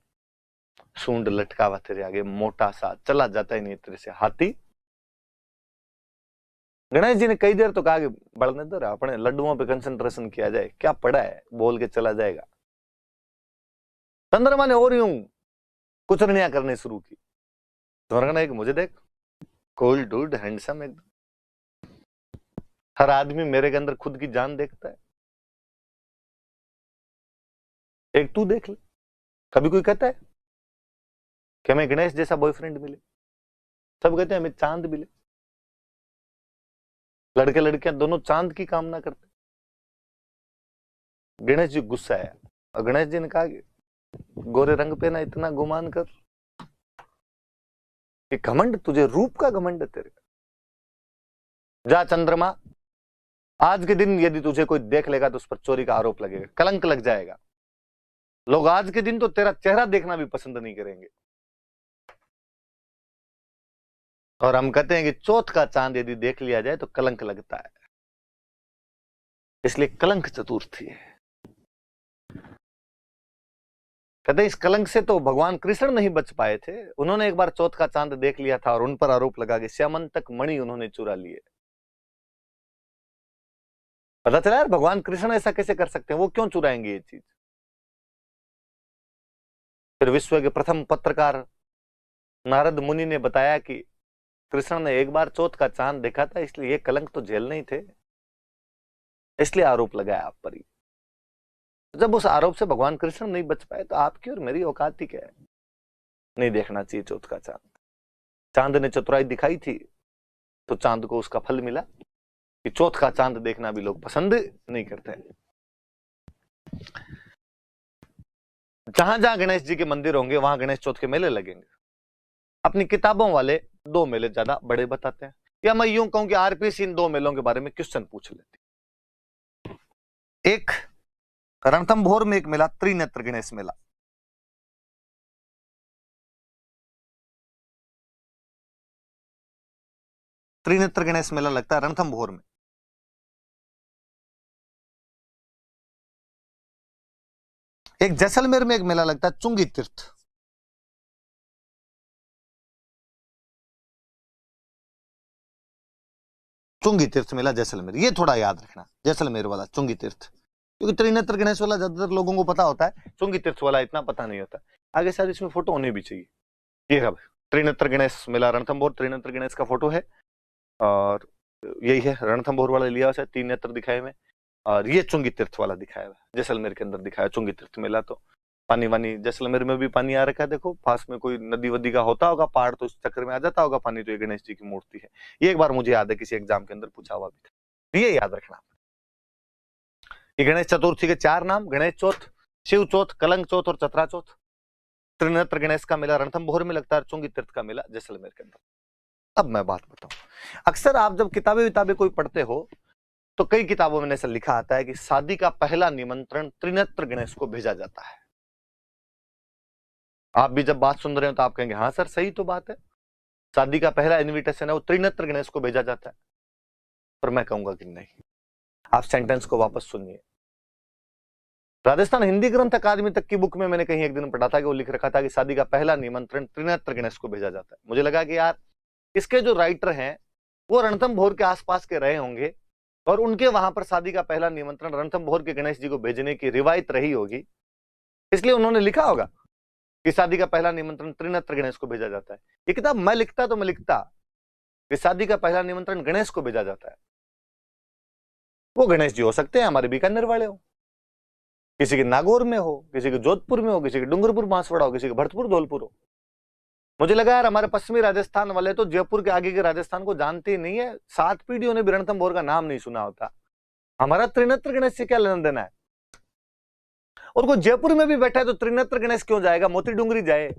सूंड लटका हुआ तेरे आगे, मोटा सा, चला जाता ही नहीं तेरे से हाथी। गणेश जी ने कई देर तो कहा कि बढ़ने दो, अपने लड्डुओं पे कंसंट्रेशन किया जाए, क्या पड़ा है, बोल के चला जाएगा। चंद्रमा ने और यूं कुचरनियां करनी शुरू की। चंद्रमा ने, मुझे देख, कूल डूड, हैंडसम एकदम, हर आदमी मेरे के अंदर खुद की जान देखता है, एक तू देख ले। कभी कोई कहता है कि हमें गणेश जैसा बॉयफ्रेंड मिले? सब कहते हैं हमें चांद मिले। लड़के लड़कियां दोनों चांद की कामना करते। गणेश जी गुस्सा आया और गणेश जी ने कहा कि गोरे रंग पे ना इतना गुमान कर कि घमंड, तुझे रूप का घमंड है तेरे। जा चंद्रमा, आज के दिन यदि तुझे कोई देख लेगा तो उस पर चोरी का आरोप लगेगा, कलंक लग जाएगा। लोग आज के दिन तो तेरा चेहरा देखना भी पसंद नहीं करेंगे। और हम कहते हैं कि चौथ का चांद यदि देख लिया जाए तो कलंक लगता है, इसलिए कलंक चतुर्थी है। कहते इस कलंक से तो भगवान कृष्ण नहीं बच पाए थे। उन्होंने एक बार चौथ का चांद देख लिया था और उन पर आरोप लगा कि श्यामंतक मणि उन्होंने चुरा लिए। पता चला यार, भगवान कृष्ण ऐसा कैसे कर सकते हैं, वो क्यों चुराएंगे ये चीज। फिर विश्व के प्रथम पत्रकार नारद मुनि ने बताया कि कृष्ण ने एक बार चौथ का चांद देखा था, इसलिए ये कलंक तो झेल नहीं थे, इसलिए आरोप लगाया आप पर ही। जब उस आरोप से भगवान कृष्ण नहीं बच पाए तो आपकी और मेरी औकात ही क्या है। नहीं देखना चाहिए चौथ का चांद। चांद ने चतुराई दिखाई थी तो चांद को उसका फल मिला कि चौथ का चांद देखना भी लोग पसंद नहीं करते। जहां जहां गणेश जी के मंदिर होंगे वहां गणेश चौथ के मेले लगेंगे। अपनी किताबों वाले दो मेले ज्यादा बड़े बताते हैं, या मैं यूं कहूं कि आरपीसी इन दो मेलों के बारे में क्वेश्चन पूछ लेती। एक रणथंभौर में एक मेला, त्रिनेत्र गणेश मेला। त्रिनेत्र गणेश मेला लगता है रणथंभौर में। एक जैसलमेर में एक मेला लगता है चुंगी तीर्थ। चुंगी तीर्थ मेला जैसलमेर, ये थोड़ा याद रखना, जैसलमेर वाला चुंगी तीर्थ, क्योंकि त्रिनेत्र गणेश वाला ज्यादातर लोगों को पता होता है, चुंगी तीर्थ वाला इतना पता नहीं होता। आगे शायद इसमें फोटो होनी भी चाहिए। ये है त्रिनेत्र गणेश मेला रणथंभौर, त्रिनेत्र गणेश का फोटो है और यही है रणथंभौर वाला लिया हुआ है, तीन नेत्र दिखाए हुए, और ये चुंगी तीर्थ वाला दिखाया हुआ है, जैसलमेर के अंदर दिखाया चुंगी तीर्थ मेला। तो पानी वानी, जैसलमेर में भी पानी आ रखा है, देखो पास में कोई नदी वदी का होता होगा, पहाड़ तो इस चक्कर में आ जाता होगा पानी। तो ये गणेश जी की मूर्ति है। ये एक बार मुझे याद है किसी एग्जाम के अंदर पूछा हुआ भी था, ये याद रखना। ये गणेश चतुर्थी के चार नाम, गणेश चौथ, शिव चौथ, कलंक चौथ और चतरा चौथ। त्रिनेत्र गणेश का मेला रणथंभौर में लगता है, चुंगी तीर्थ का मेला जैसलमेर के अंदर। अब मैं बात बताऊं, अक्सर आप जब किताबें कोई पढ़ते हो तो कई किताबों में ऐसा लिखा आता है कि शादी का पहला निमंत्रण त्रिनेत्र गणेश को भेजा जाता है। आप भी जब बात सुन रहे हो तो आप कहेंगे हाँ सर सही तो बात है, शादी का पहला इनविटेशन है वो त्रिनेत्र गणेश को भेजा जाता है। पर मैं कहूंगा कि नहीं। आप सेंटेंस को वापस सुनिए। राजस्थान हिंदी ग्रंथ अकादमी तक की बुक में मैंने कहीं एक दिन पढ़ा था कि वो लिख रखा था कि शादी का पहला निमंत्रण त्रिनेत्र गणेश को भेजा जाता है। मुझे लगा कि यार इसके जो राइटर हैं वो रणथंभौर के आसपास के रहे होंगे और उनके वहां पर शादी का पहला निमंत्रण रणथंभौर के गणेश जी को भेजने की रिवायत रही होगी, इसलिए उन्होंने लिखा होगा कि शादी का पहला निमंत्रण त्रिनेत्र गणेश को भेजा जाता है। ये किताब मैं लिखता तो मैं लिखता कि शादी का पहला निमंत्रण गणेश को भेजा जाता है। वो गणेश जी हो सकते हैं हमारे बीकानेर वाले हो, किसी के नागौर में हो, किसी के जोधपुर में हो, किसी के डूंगरपुर बांसवाड़ा हो, किसी के भरतपुर धौलपुर हो। मुझे लगा यार हमारे पश्चिमी राजस्थान वाले तो जयपुर के आगे के राजस्थान को जानते ही नहीं है, 7 पीढ़ियों ने भी रणथंभौर का नाम नहीं सुना होता। हमारा त्रिनेत्र गणेश से क्या लेना देना है? और कोई जयपुर में भी बैठा है तो त्रिनेत्र गणेश क्यों जाएगा? मोती डूंगरी जाए,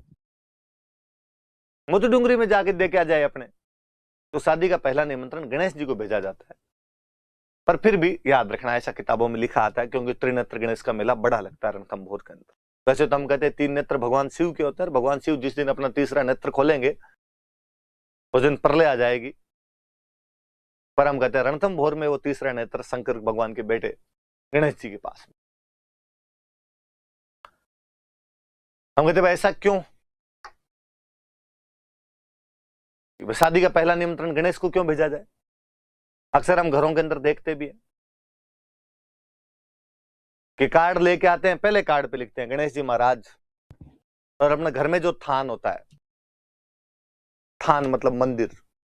मोती डूंगरी में जाके दे के आ जाए अपने। तो शादी का पहला निमंत्रण गणेश जी को भेजा जाता है। पर फिर भी याद रखना, ऐसा किताबों में लिखा आता है क्योंकि त्रिनेत्र गणेश का मेला बड़ा लगता है रणथंभौर के अंदर। वैसे तो हम कहते हैं 3 नेत्र भगवान शिव के होते हैं। भगवान शिव जिस दिन अपना तीसरा नेत्र खोलेंगे उस दिन प्रलय आ जाएगी। पर हम कहते हैं रणथंभौर में वो तीसरा नेत्र शंकर भगवान के बेटे गणेश जी के पास। हम कहते हैं ऐसा क्यों? शादी का पहला निमंत्रण गणेश को क्यों भेजा जाए? अक्सर हम घरों के अंदर देखते भी हैं कि कार्ड लेके आते हैं, पहले कार्ड पे लिखते हैं गणेश जी महाराज, और अपने घर में जो थान होता है, थान मतलब मंदिर,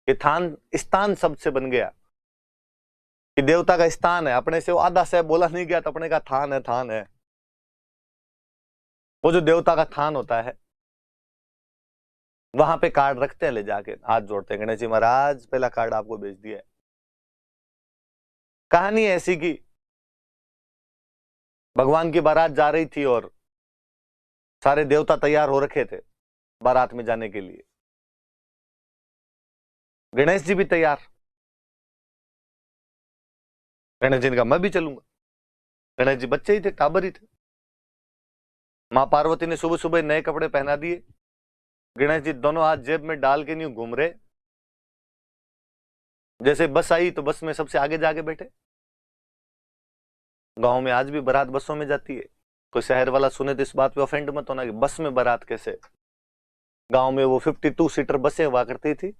ये थान स्थान शब्द से बन गया कि देवता का स्थान है। अपने से वो आधा से बोला नहीं गया तो अपने का थान है, थान है। वो जो देवता का थान होता है वहां पे कार्ड रखते हैं, ले जाके हाथ जोड़ते हैं, गणेश जी महाराज पहला कार्ड आपको भेज दिया है। कहानी ऐसी की भगवान की बारात जा रही थी और सारे देवता तैयार हो रखे थे बारात में जाने के लिए। गणेश जी भी तैयार। गणेश जी ने कहा मैं भी चलूंगा। गणेश जी बच्चे ही थे, टाबर ही थे। मां पार्वती ने सुबह सुबह नए कपड़े पहना दिए। गणेश जी दोनों हाथ जेब में डाल के नहीं घूम रहे। जैसे बस आई तो बस में सबसे आगे जाके बैठे। गांव में आज भी बारात बसों में जाती है। कोई शहर वाला सुने तो इस बात पे ऑफेंड मत होना कि बस में बारात कैसे। गांव में वो 52 सीटर बसें हुआ करती थी,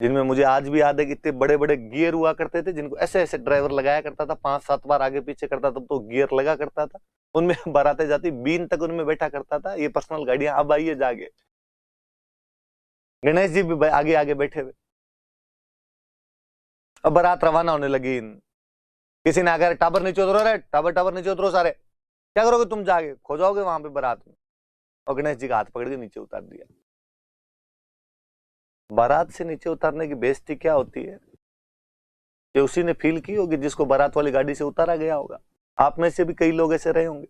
जिनमें मुझे आज भी याद है कि इतने बड़े बड़े गियर हुआ करते थे, जिनको ऐसे ऐसे ड्राइवर लगाया करता था, 5-7 बार आगे पीछे करता तब तो गियर लगा करता था। उनमें बारातें जाती, बीन तक उनमें बैठा करता था। ये पर्सनल गाड़ियां अब आइए जागे। गणेश जी भी आगे आगे बैठे हुए। अब बारात रवाना होने लगी। किसी ने आकर टाबर नीचे उतरो, रे टाबर टाबर नीचे उतरो सारे, क्या करोगे तुम, जाके खो जाओगे वहां पे बारात में। और गणेश जी का हाथ पकड़ के नीचे उतार दिया। बारात से नीचे उतारने की बेइज्जती क्या होती है कि उसी ने फील की होगी जिसको बारात वाली गाड़ी से उतारा गया होगा। आप में से भी कई लोग ऐसे रहे होंगे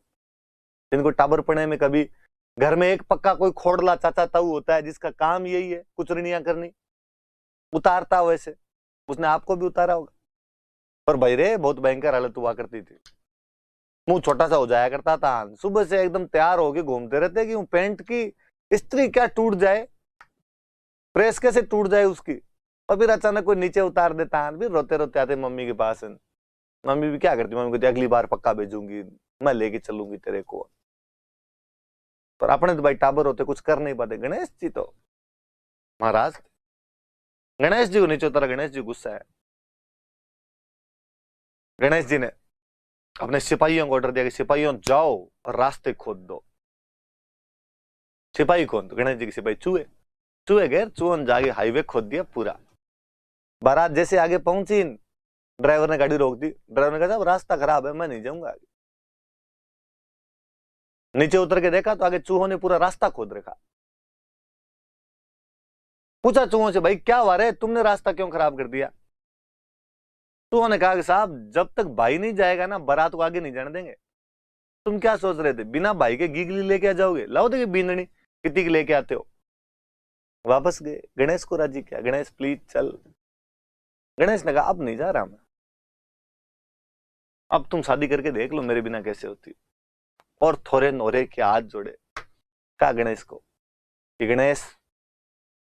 जिनको टाबर पड़े में कभी घर में एक पक्का कोई खोड़ला चाचा ताऊ होता है जिसका काम यही है कुचरनियां करनी, उतारता वैसे उसने आपको भी उतारा होगा। पर भाई रे बहुत भयंकर हालत हुआ करती थी। मुंह छोटा सा हो जाया करता था। सुबह से एकदम तैयार होके घूमते रहते कि पैंट की इस्त्री क्या टूट जाए, प्रेस कैसे टूट जाए उसकी। और फिर अचानक कोई नीचे उतार देता। फिर रोते रोते आते मम्मी के पास। मम्मी भी क्या करती, मम्मी कहती अगली बार पक्का भेजूंगी, मैं लेके चलूंगी तेरे को। पर अपने तो भाई टाबर होते, कुछ कर नहीं पाते। गणेश जी तो महाराज, गणेश जी को नीचे उतारा। गणेश जी गुस्सा है। गणेश जी ने अपने सिपाहियों को ऑर्डर दिया कि सिपाहियों जाओ और रास्ते खोद दो। सिपाही कौन, तो गणेश जी के सिपाही चूहे। चूहे गए, चूहों ने जाके हाईवे खोद दिया पूरा। बारात जैसे आगे पहुंची, ड्राइवर ने गाड़ी रोक दी। ड्राइवर ने कहा साहब रास्ता खराब है, मैं नहीं जाऊंगा आगे। नीचे उतर के देखा तो आगे चूहों ने पूरा रास्ता खोद रखा। पूछा चूहों से भाई क्या हुआ रे, तुमने रास्ता क्यों खराब कर दिया। चूहों ने कहा कि साहब जब तक भाई नहीं जाएगा ना बारात को आगे नहीं जाने देंगे। तुम क्या सोच रहे थे बिना भाई के गीगली लेके आ जाओगे, लाओ देखिए बींदनी कितनी की लेके आते हो। वापस गए, गणेश को राजी किया, गणेश प्लीज चल। गणेश ने कहा अब नहीं जा रहा मैं, अब तुम शादी करके देख लो मेरे बिना कैसे होती। और थोड़े नोरे के हाथ जोड़े, कहा गणेश को कि गणेश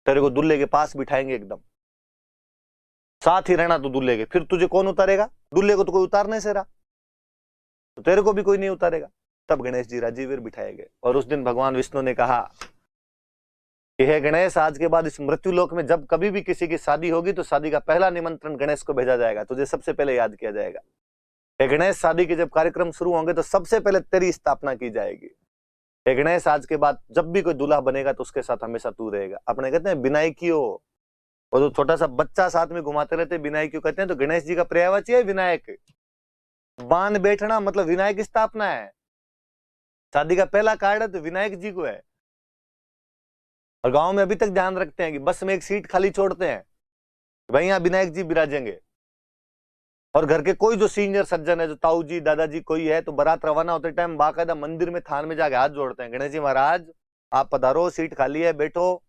तेरे को दूल्हे के पास बिठाएंगे, एकदम साथ ही रहना तू दूल्हे के। फिर तुझे कौन उतारेगा, दूल्हे को तो कोई उतारने से रहा, तो तेरे को भी कोई नहीं उतारेगा। तब गणेश जी राजी वीर बिठाए गए। और उस दिन भगवान विष्णु ने कहा कि हे गणेश, आज के बाद इस मृत्यु लोक में जब कभी भी किसी की शादी होगी तो शादी का पहला निमंत्रण गणेश को भेजा जाएगा, तुझे सबसे पहले याद किया जाएगा। हे गणेश, शादी के जब कार्यक्रम शुरू होंगे तो सबसे पहले तेरी स्थापना की जाएगी। हे गणेश, आज के बाद जब भी कोई दूल्हा बनेगा तो उसके साथ हमेशा तू रहेगा। अपने कहते हैं विनायकियो, और जो छोटा सा बच्चा साथ में घुमाते रहते विनायकियो कहते हैं, तो गणेश जी का पर्यायवाची है विनायक। बांध बैठना मतलब विनायक स्थापना है। शादी का पहला कार्ड है तो विनायक जी को है। और गांव में अभी तक ध्यान रखते हैं कि बस में एक सीट खाली छोड़ते हैं, भाई यहाँ विनायक जी विराजेंगे। और घर के कोई जो सीनियर सज्जन है, जो ताऊ जी दादाजी कोई है, तो बारात रवाना होते टाइम बाकायदा मंदिर में थान में जाके हाथ जोड़ते हैं, गणेश जी महाराज आप पधारो, सीट खाली है, बैठो,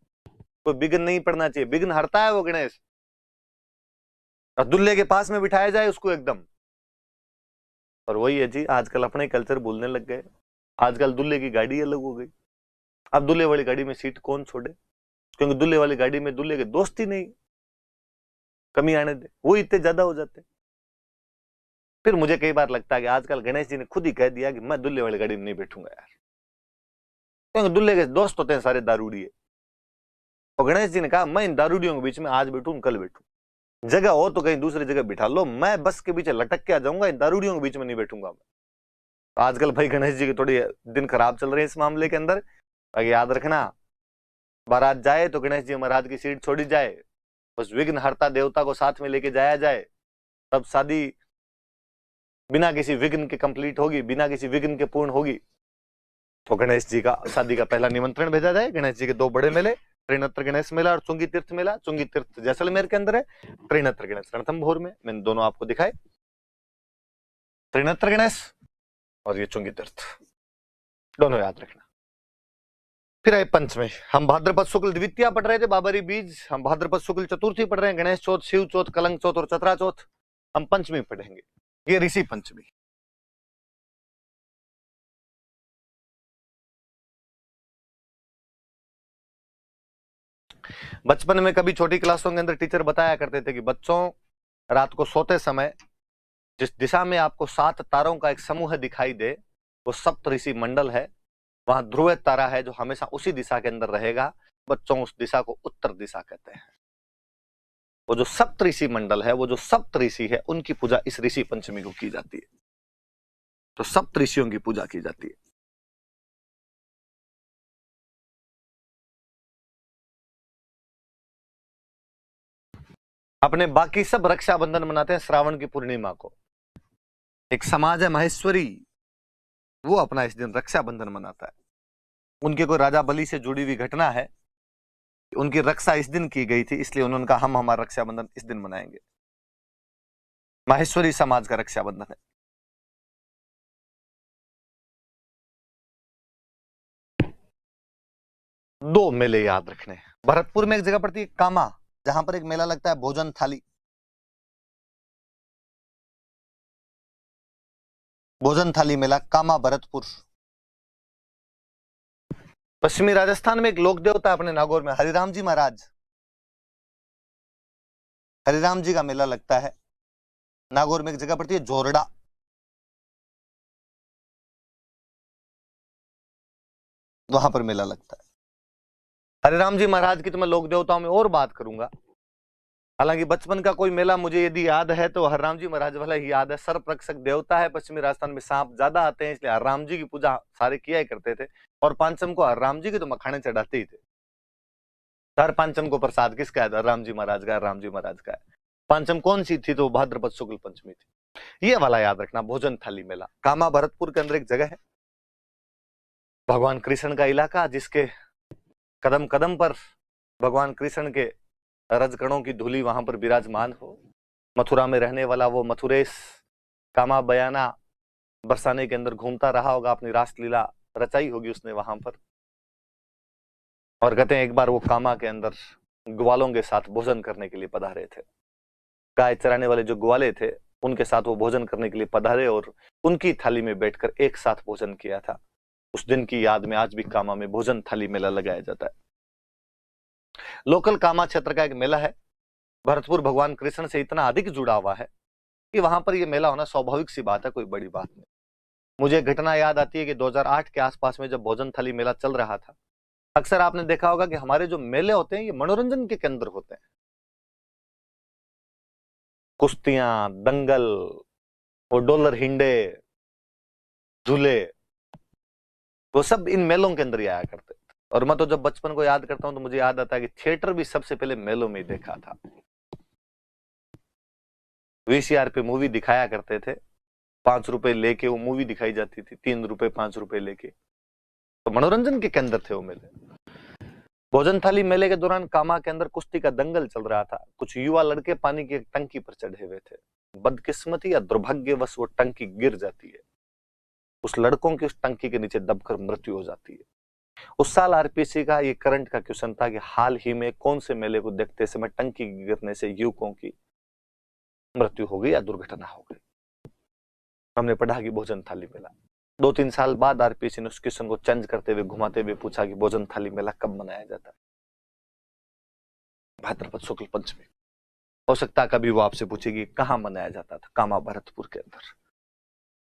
कोई विघ्न नहीं पड़ना चाहिए। विघ्न हरता है वो गणेश। और दूल्हे के पास में बिठाया जाए उसको एकदम। और वही है जी, आजकल अपने कल्चर भूलने लग गए। आजकल दूल्हे की गाड़ी अलग हो गई। अब दूल्हे वाली गाड़ी में सीट कौन छोड़े, क्योंकि दूल्हे वाली गाड़ी में दूल्हे के दोस्त ही नहीं, कमी आने दे, वो इतने ज्यादा हो जाते। फिर मुझे कई बार लगता है कि आजकल गणेश जी ने खुद ही कह दिया कि मैं दूल्हे वाली गाड़ी में नहीं बैठूंगा यार, क्योंकि दूल्हे के दोस्त होते हैं सारे दारूड़ी है। और गणेश जी ने कहा मैं इन दारूडियों के बीच में आज बैठूं कल बैठूं, जगह हो तो कहीं दूसरी जगह बिठा लो, मैं बस के पीछे लटक के आ जाऊंगा, इन दारूडियों के बीच में नहीं बैठूंगा मैं। आजकल भाई गणेश जी के थोड़ी दिन खराब चल रहे हैं इस मामले के अंदर। बाकी याद रखना, बारात जाए तो गणेश जी महाराज की सीट छोड़ी जाए, बस विघ्न हरता देवता को साथ में लेके जाया जाए, तब शादी बिना किसी विघ्न के कंप्लीट होगी, बिना किसी विघ्न के पूर्ण होगी। तो गणेश जी का शादी का पहला निमंत्रण भेजा जाए। गणेश जी के दो बड़े मेले, त्रिनेत्र गणेश मेला और चुंगी तीर्थ मेला। चुंगी तीर्थ जैसलमेर के अंदर है, त्रिनेत्र गणेश रणथंभौर में। मैंने दोनों आपको दिखाए, त्रिनेत्र गणेश और ये चुंगी तीर्थ, दोनों याद रखना। फिर आए पंचमी। हम भाद्रपद शुक्ल द्वितीया पढ़ रहे थे, बाबरी बीज। हम भाद्रपद शुक्ल चतुर्थी पढ़ रहे हैं, गणेश चौथ, शिव चौथ, कलंक चौथ और चतरा चौथ। हम पंचमी पढ़ेंगे, ये ऋषि पंचमी। बचपन में कभी छोटी क्लासों के अंदर टीचर बताया करते थे कि बच्चों, रात को सोते समय जिस दिशा में आपको 7 तारों का एक समूह दिखाई दे, वो सप्त ऋषि मंडल है। वहां ध्रुव तारा है जो हमेशा उसी दिशा के अंदर रहेगा। बच्चों, उस दिशा को उत्तर दिशा कहते हैं। वो जो सप्त ऋषि मंडल है, वो जो सप्त ऋषि है, उनकी पूजा इस ऋषि पंचमी को की जाती है। तो सप्त ऋषियों की पूजा की जाती है। अपने बाकी सब रक्षाबंधन मनाते हैं श्रावण की पूर्णिमा को। एक समाज है माहेश्वरी, वो अपना इस दिन रक्षाबंधन मनाता है। उनके कोई राजा बलि से जुड़ी हुई घटना है, उनकी रक्षा इस दिन की गई थी, इसलिए उन्होंने कहा हम हमारा रक्षाबंधन इस दिन मनाएंगे। माहेश्वरी समाज का रक्षाबंधन है। दो मेले याद रखने। भरतपुर में एक जगह पड़ती है कामा, जहां पर एक मेला लगता है भोजन थाली। भोजन थाली मेला, कामा, भरतपुर। पश्चिमी राजस्थान में एक लोक देवता अपने नागौर में, हरिराम जी महाराज। हरिराम जी का मेला लगता है नागौर में, एक जगह पड़ती है जोरडा। वहां पर मेला लगता है। हरिराम जी महाराज की तो मैं लोक देवताओं में और बात करूंगा। हालांकि बचपन का कोई मेला मुझे यदि याद है तो हरिराम जी महाराज वाला ही याद है। सर्प रक्षक देवता है, पश्चिमी राजस्थान में सांप ज्यादा आते हैं, इसलिए हरिराम जी की पूजा सारे किया ही करते थे। और पांचम को हरिराम जी के तो मखाने चढ़ाते ही थे। हर पांचम को प्रसाद किसका है? हरिराम जी महाराज का, हरिराम जी महाराज का है। पांचम कौन सी थी? तो भाद्रपद शुक्ल पंचमी थी। ये वाला याद रखना, भोजन थाली मेला। कामा भरतपुर के अंदर एक जगह है, भगवान कृष्ण का इलाका, जिसके कदम कदम पर भगवान कृष्ण के रजकणों की धूली वहां पर विराजमान हो। मथुरा में रहने वाला वो मथुरेश कामा बयाना बरसाने के अंदर घूमता रहा होगा, अपनी रासलीला रचाई होगी उसने वहां पर। और कहते हैं एक बार वो कामा के अंदर ग्वालों के साथ भोजन करने के लिए पधारे थे। गाय चराने वाले जो ग्वाले थे, उनके साथ वो भोजन करने के लिए पधारे और उनकी थाली में बैठकर एक साथ भोजन किया था। उस दिन की याद में आज भी कामा में भोजन थाली मेला लगाया जाता है। लोकल कामा क्षेत्र का एक मेला है। भरतपुर भगवान कृष्ण से इतना अधिक जुड़ा हुआ है कि वहां पर यह मेला होना स्वाभाविक सी बात है, कोई बड़ी बात नहीं। मुझे घटना याद आती है कि 2008 के आसपास में जब भोजन थाली मेला चल रहा था, अक्सर आपने देखा होगा कि हमारे जो मेले होते हैं ये मनोरंजन के केंद्र होते हैं। कुश्तियां, दंगल, वो डॉलर हिंडे, झूले, वो सब इन मेलों के अंदर ही आया करते थे। और मैं तो जब बचपन को याद करता हूं तो मुझे याद आता है कि थिएटर भी सबसे पहले मेलों में ही देखा था। वीसीआर पे मूवी दिखाया करते थे, 5 रुपए लेके वो मूवी दिखाई जाती थी, 3 रुपए 5 रुपए लेके। तो मनोरंजन के केंद्र थे वो मेले। भोजन थाली मेले के दौरान कामा के अंदर कुश्ती का दंगल चल रहा था। कुछ युवा लड़के पानी की एक टंकी पर चढ़े हुए थे। बदकिस्मती या दुर्भाग्यवश वो टंकी गिर जाती है। उस लड़कों की उस टंकी के नीचे दबकर मृत्यु हो जाती है। उस साल आरपीसी का ये करंट का क्वेश्चन था कि हाल ही में कौन से मेले को देखते समय टंकी गिरने से युवकों की मृत्यु हो गई या दुर्घटना हो गई। हमने पढ़ा कि भोजन थाली मेला। 2-3 साल बाद आरपीसी ने उस क्वेश्चन को चेंज करते हुए, घुमाते हुए पूछा कि भोजन थाली मेला कब मनाया जाता है? भाद्रपद शुक्ल पंचमी। हो सकता है कभी वो आपसे पूछेगी कहां मनाया जाता था? कामा भरतपुर के अंदर।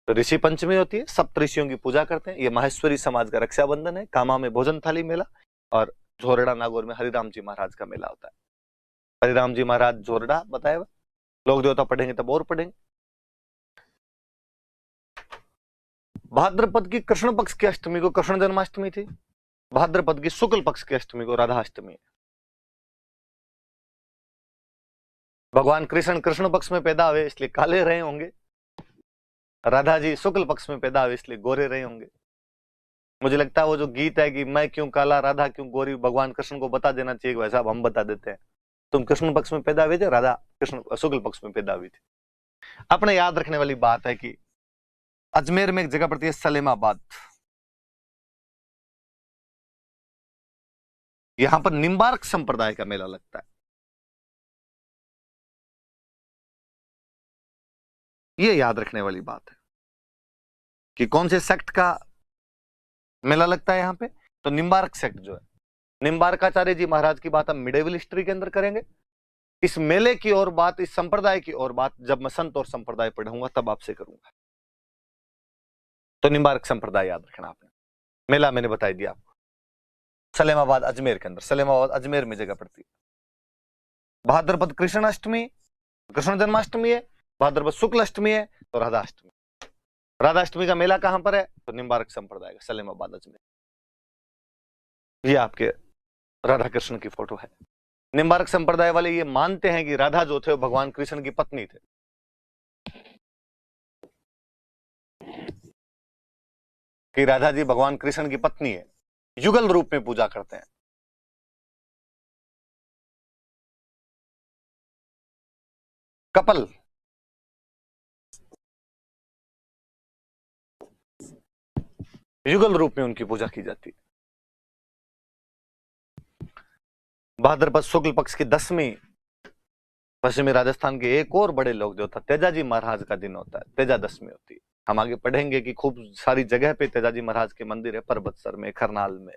तो ऋषि पंचमी होती है, सप्त ऋषियों की पूजा करते हैं। ये माहेश्वरी समाज का रक्षाबंधन है। कामा में भोजन थाली मेला और झोरड़ा नागौर में हरिराम जी महाराज का मेला होता है। हरिराम जी महाराज जोरडा बताया हुआ। लोक देवता पढ़ेंगे तब और पढ़ेंगे। भाद्रपद की कृष्ण पक्ष की अष्टमी को कृष्ण जन्माष्टमी थी, भाद्रपद की शुक्ल पक्ष की अष्टमी को राधाष्टमी है। भगवान कृष्ण कृष्ण पक्ष में पैदा हुए इसलिए काले रहे होंगे, राधा जी शुक्ल पक्ष में पैदा हुए इसलिए गोरे रहे होंगे। मुझे लगता है वो जो गीत है कि मैं क्यों काला राधा क्यों गोरी, भगवान कृष्ण को बता देना चाहिए, वैसा अब हम बता देते हैं। तुम कृष्ण पक्ष में पैदा हुए थे, राधा कृष्ण शुक्ल पक्ष में पैदा हुई थी। अपने याद रखने वाली बात है कि अजमेर में एक जगह पड़ती है सलेमाबाद, यहां पर निम्बार्क संप्रदाय का मेला लगता है। ये याद रखने वाली बात है कि कौन से सेक्ट का मेला लगता है यहां पे, तो निम्बार्क सेक्ट जो है, निम्बार्काचार्य जी महाराज की बात हम मिडेवल हिस्ट्री के अंदर करेंगे। इस मेले की और बात, इस संप्रदाय की और बात जब मैं संत और संप्रदाय पढ़ूंगा तब आपसे करूंगा। तो निम्बार्क संप्रदाय याद रखना आपने। मेला मैंने बताई दिया आपको, सलेमाबाद अजमेर के अंदर, सलेमाबाद अजमेर में जगह पड़ती है। भाद्रपद कृष्ण अष्टमी, कृष्ण जन्माष्टमी है, भाद्रपद शुक्ल अष्टमी है तो राधाष्टमी। राधाष्टमी का मेला कहां पर है, तो निम्बार्क संप्रदाय का सलेमाबाद अजमेर। ये आपके राधा कृष्ण की फोटो है। निम्बार्क संप्रदाय वाले ये मानते हैं कि राधा जो थे वो भगवान कृष्ण की पत्नी थे, कि राधा जी भगवान कृष्ण की पत्नी है, युगल रूप में पूजा करते हैं। कपल, युगल रूप में उनकी पूजा की जाती है। भाद्रपद शुक्ल पक्ष की दसवीं पश्चिमी राजस्थान के एक और बड़े लोक देवता तेजाजी महाराज का दिन होता है, तेजा दशमी होती है। हम आगे पढ़ेंगे कि खूब सारी जगह पे तेजाजी महाराज के मंदिर है, पर्वतसर में, करनाल में,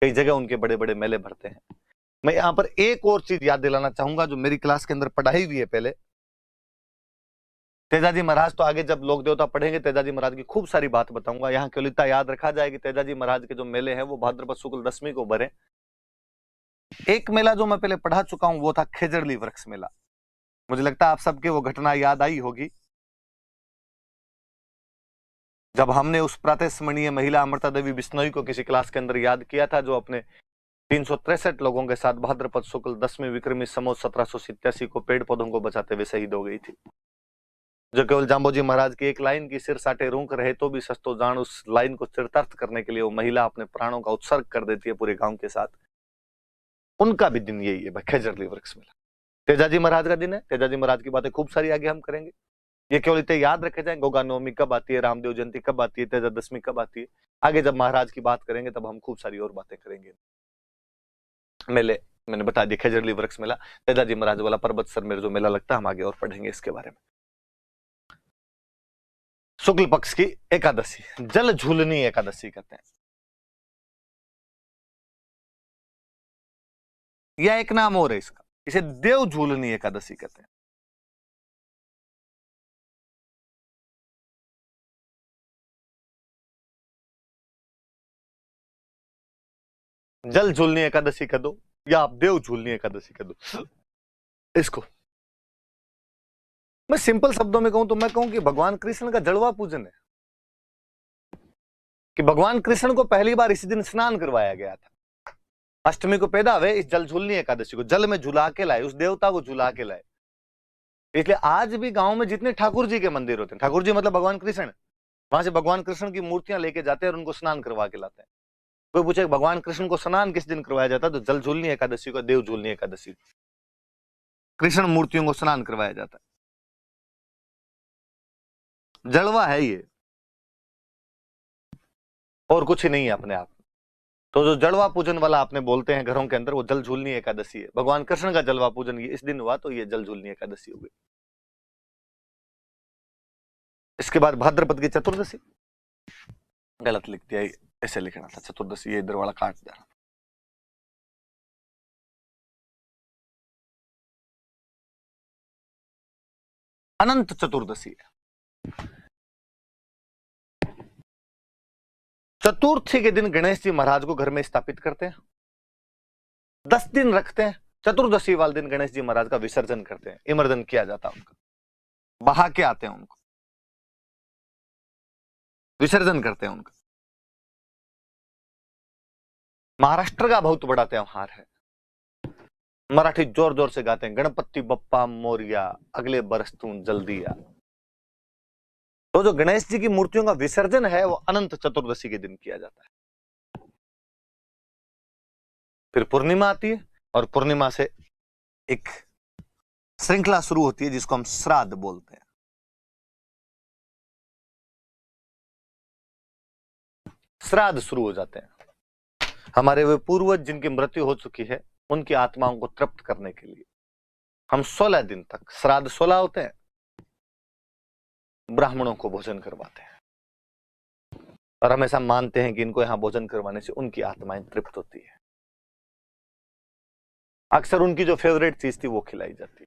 कई जगह उनके बड़े बड़े मेले भरते हैं। मैं यहाँ पर एक और चीज याद दिलाना चाहूंगा जो मेरी क्लास के अंदर पढ़ाई हुई है पहले। तेजाजी महाराज तो आगे जब लोक देवता पढ़ेंगे तेजाजी महाराज की खूब सारी बात बताऊंगा। यहाँ केवल इतना याद रखा जाए कि तेजाजी महाराज के जो मेले हैं वो भाद्रपद शुक्ल दशमी को भरे। एक मेला जो मैं पहले पढ़ा चुका हूं वो था खेजड़ली वृक्ष मेला। मुझे लगता है आप सबके वो घटना याद आई होगी जब हमने उस प्रातस्मरणीय महिला अमृता देवी बिश्नोई को किसी क्लास के अंदर याद किया था, जो अपने 363 लोगों के साथ भाद्रपद शुक्ल दसवीं विक्रमी संवत 1787 को पेड़ पौधों को बचाते हुए शहीद हो गई थी। जो केवल जाम्बोजी महाराज की एक लाइन की सिर साटे रूंक रहे तो भी सस्तो जान, उस लाइन को चरितार्थ करने के लिए वो महिला अपने प्राणों का उत्सर्ग कर देती है पूरे गांव के साथ। उनका भी दिन यही है, खेजड़ली वृक्ष मेला। तेजाजी महाराज का दिन है। तेजाजी महाराज की बातें खूब सारी आगे हम करेंगे। ये केवल इतने याद रखे जाए, गोगा नवमी कब आती है, रामदेव जयंती कब आती है, तेजा दशमी कब आती है। आगे जब महाराज की बात करेंगे तब हम खूब सारी और बातें करेंगे। मेले मैंने बता दिया, खेजड़ली वृक्ष मेला, तेजाजी महाराज वाला पर्वतसर में जो मेला लगता है, हम आगे और पढ़ेंगे इसके बारे में। शुक्ल पक्ष की एकादशी जल झूलनी एकादशी कहते हैं। यह एक नाम और है इसका, इसे देव झूलनी एकादशी कहते हैं। जल झूलनी एकादशी कह दो या आप देव झूलनी एकादशी कह दो इसको। मैं सिंपल शब्दों में कहूं तो मैं कहूं कि भगवान कृष्ण का जड़वा पूजन है, कि भगवान कृष्ण को पहली बार इसी दिन स्नान करवाया गया था। अष्टमी को पैदा हुए, इस जल झूलनी एकादशी को जल में झुला के लाए, उस देवता को झुला के लाए। इसलिए आज भी गांव में जितने ठाकुर जी के मंदिर होते हैं, ठाकुर जी मतलब भगवान कृष्ण, वहां से भगवान कृष्ण की मूर्तियां लेके जाते हैं और उनको स्नान करवा के लाते हैं। कोई पूछे भगवान कृष्ण को स्नान किस दिन करवाया जाता है, तो जल झूलनी एकादशी को, देव झूलनी एकादशी, कृष्ण मूर्तियों को स्नान करवाया जाता है। जड़वा है ये, और कुछ ही नहीं है अपने आप। तो जो जड़वा पूजन वाला आपने बोलते हैं घरों के अंदर, वो जल झूलनी एकादशी है। भगवान कृष्ण का जलवा पूजन ये इस दिन हुआ, तो ये जल झूलनी एकादशी हो गई। इसके बाद भाद्रपद की चतुर्दशी, गलत लिख दिया, ऐसे लिखना था चतुर्दशी, ये इधर वाला काट देना। अनंत चतुर्दशी है। चतुर्थी के दिन गणेश जी महाराज को घर में स्थापित करते हैं, 10 दिन रखते हैं, चतुर्दशी वाले दिन गणेश जी महाराज का विसर्जन करते हैं, इमर्जन किया जाता है उनका, बहा के आते हैं उनको, विसर्जन करते हैं उनका। महाराष्ट्र का बहुत बड़ा त्योहार है। मराठी जोर जोर से गाते हैं, गणपति बप्पा मोरिया, अगले बरस तू जल्दी आ। तो जो गणेश जी की मूर्तियों का विसर्जन है वो अनंत चतुर्दशी के दिन किया जाता है। फिर पूर्णिमा आती है और पूर्णिमा से एक श्रृंखला शुरू होती है जिसको हम श्राद्ध बोलते हैं। श्राद्ध शुरू हो जाते हैं। हमारे वे पूर्वज जिनकी मृत्यु हो चुकी है उनकी आत्माओं को तृप्त करने के लिए हम 16 दिन तक, श्राद्ध 16 होते हैं, ब्राह्मणों को भोजन करवाते हैं और हम ऐसा मानते हैं कि इनको यहां भोजन करवाने से उनकी आत्माएं तृप्त होती है। अक्सर उनकी जो फेवरेट चीज थी वो खिलाई जाती है।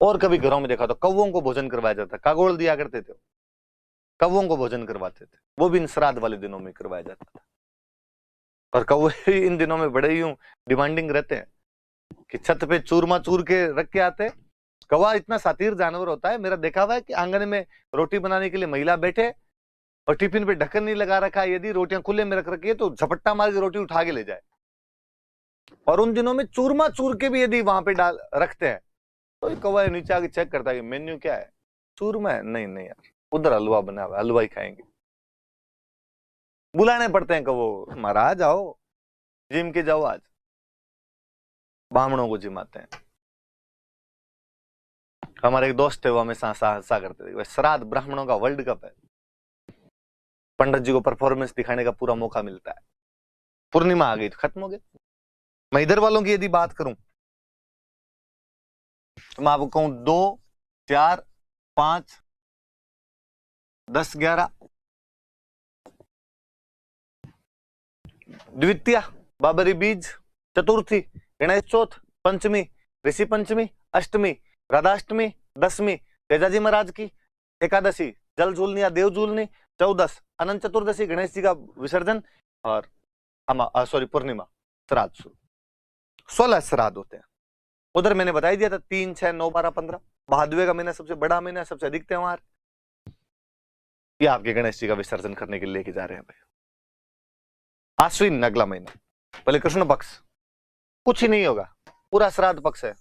और कभी घरों में देखा तो कौवों को भोजन करवाया जाता, कागोल दिया करते थे, कौवों को भोजन करवाते थे, वो भी इन श्राद्ध वाले दिनों में करवाया जाता था। और कौवे इन दिनों में बड़े यूं डिमांडिंग रहते हैं कि छत पे चूरमा चूर के रख के आते। कौवा इतना सातीर जानवर होता है, मेरा देखा हुआ है कि आंगन में रोटी बनाने के लिए महिला बैठे और टिफिन पे ढक्कन नहीं लगा रखा है, यदि रोटियां खुले में रख रखी है तो झपट्टा मार के रोटी उठा के ले जाए। और उन दिनों में चूरमा चूर के भी यदि वहां पे डाल रखते हैं तो कौवा नीचे आके चेक करता है कि मेन्यू क्या है, चूरमा है, नहीं नहीं यार उधर हलवा बना हुआ, हलवा ही खाएंगे। बुलाने पड़ते हैं कौवो, महाराज आओ जिम के जाओ, आज ब्राह्मणों को जिमाते हैं। हमारे एक दोस्त थे वो हमेशा हंसा करते थे, श्राद्ध ब्राह्मणों का वर्ल्ड कप है, पंडित जी को परफॉर्मेंस दिखाने का पूरा मौका मिलता है। पूर्णिमा आ गई तो खत्म हो गए। मैं इधर वालों की यदि बात करूं तो मैं आपको कहूं 2, 4, 5, 10, 11 द्वितीया, बाबरी बीज, चतुर्थी, गणेश चौथ, पंचमी, ऋषि पंचमी, अष्टमी, राधाष्टमी, दशमी, तेजाजी महाराज की एकादशी, जल झूलनी या देव झूलनी, 14 अनंत चतुर्दशी, गणेश जी का विसर्जन और पूर्णिमा, श्राद्ध शुरू। 16 श्राद्ध होते हैं। उधर मैंने बताई दिया था 3, 6, 9, 12, 15। भादवे का महीना सबसे बड़ा महीना, सबसे अधिक त्योहार। ये आपके गणेश जी का विसर्जन करने के लिए लेके जा रहे हैं भाई। आश्विन अगला महीना, पहले कृष्ण पक्ष, कुछ ही नहीं होगा, पूरा श्राद्ध पक्ष है।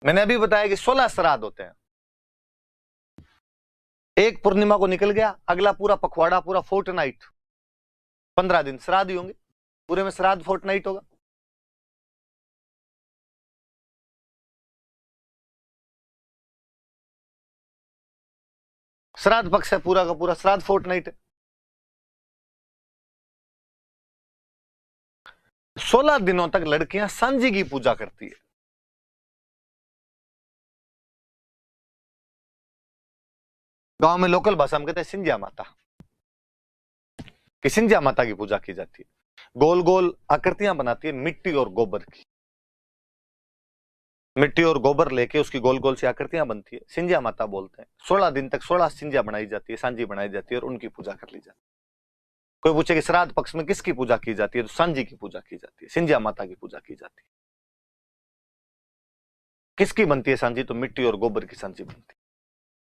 मैंने अभी बताया कि 16 श्राद्ध होते हैं। एक पूर्णिमा को निकल गया, अगला पूरा पखवाड़ा, पूरा फोर्टनाइट, 15 दिन श्राद्ध ही होंगे, पूरे में श्राद्ध फोर्टनाइट होगा। श्राद्ध पक्ष है पूरा का पूरा, श्राद्ध फोर्टनाइट है। 16 दिनों तक लड़कियां सांझी की पूजा करती है। गांव में लोकल भाषा में कहते हैं सिंधिया माता, कि सिंधिया माता की पूजा की जाती है। गोल गोल आकृतियां बनाती है मिट्टी और गोबर की, मिट्टी और गोबर लेके उसकी गोल गोल सी आकृतियां बनती है, सिंधिया माता बोलते हैं। 16 दिन तक 16 सिंधिया बनाई जाती है, सांझी बनाई जाती है और उनकी पूजा कर ली जाती है। कोई पूछे कि श्राद्ध पक्ष में किसकी पूजा की जाती है, तो सांझी की पूजा की जाती है, सिंधिया माता की पूजा की जाती है। किसकी बनती है सांझी, तो मिट्टी और गोबर की सांझी बनती है।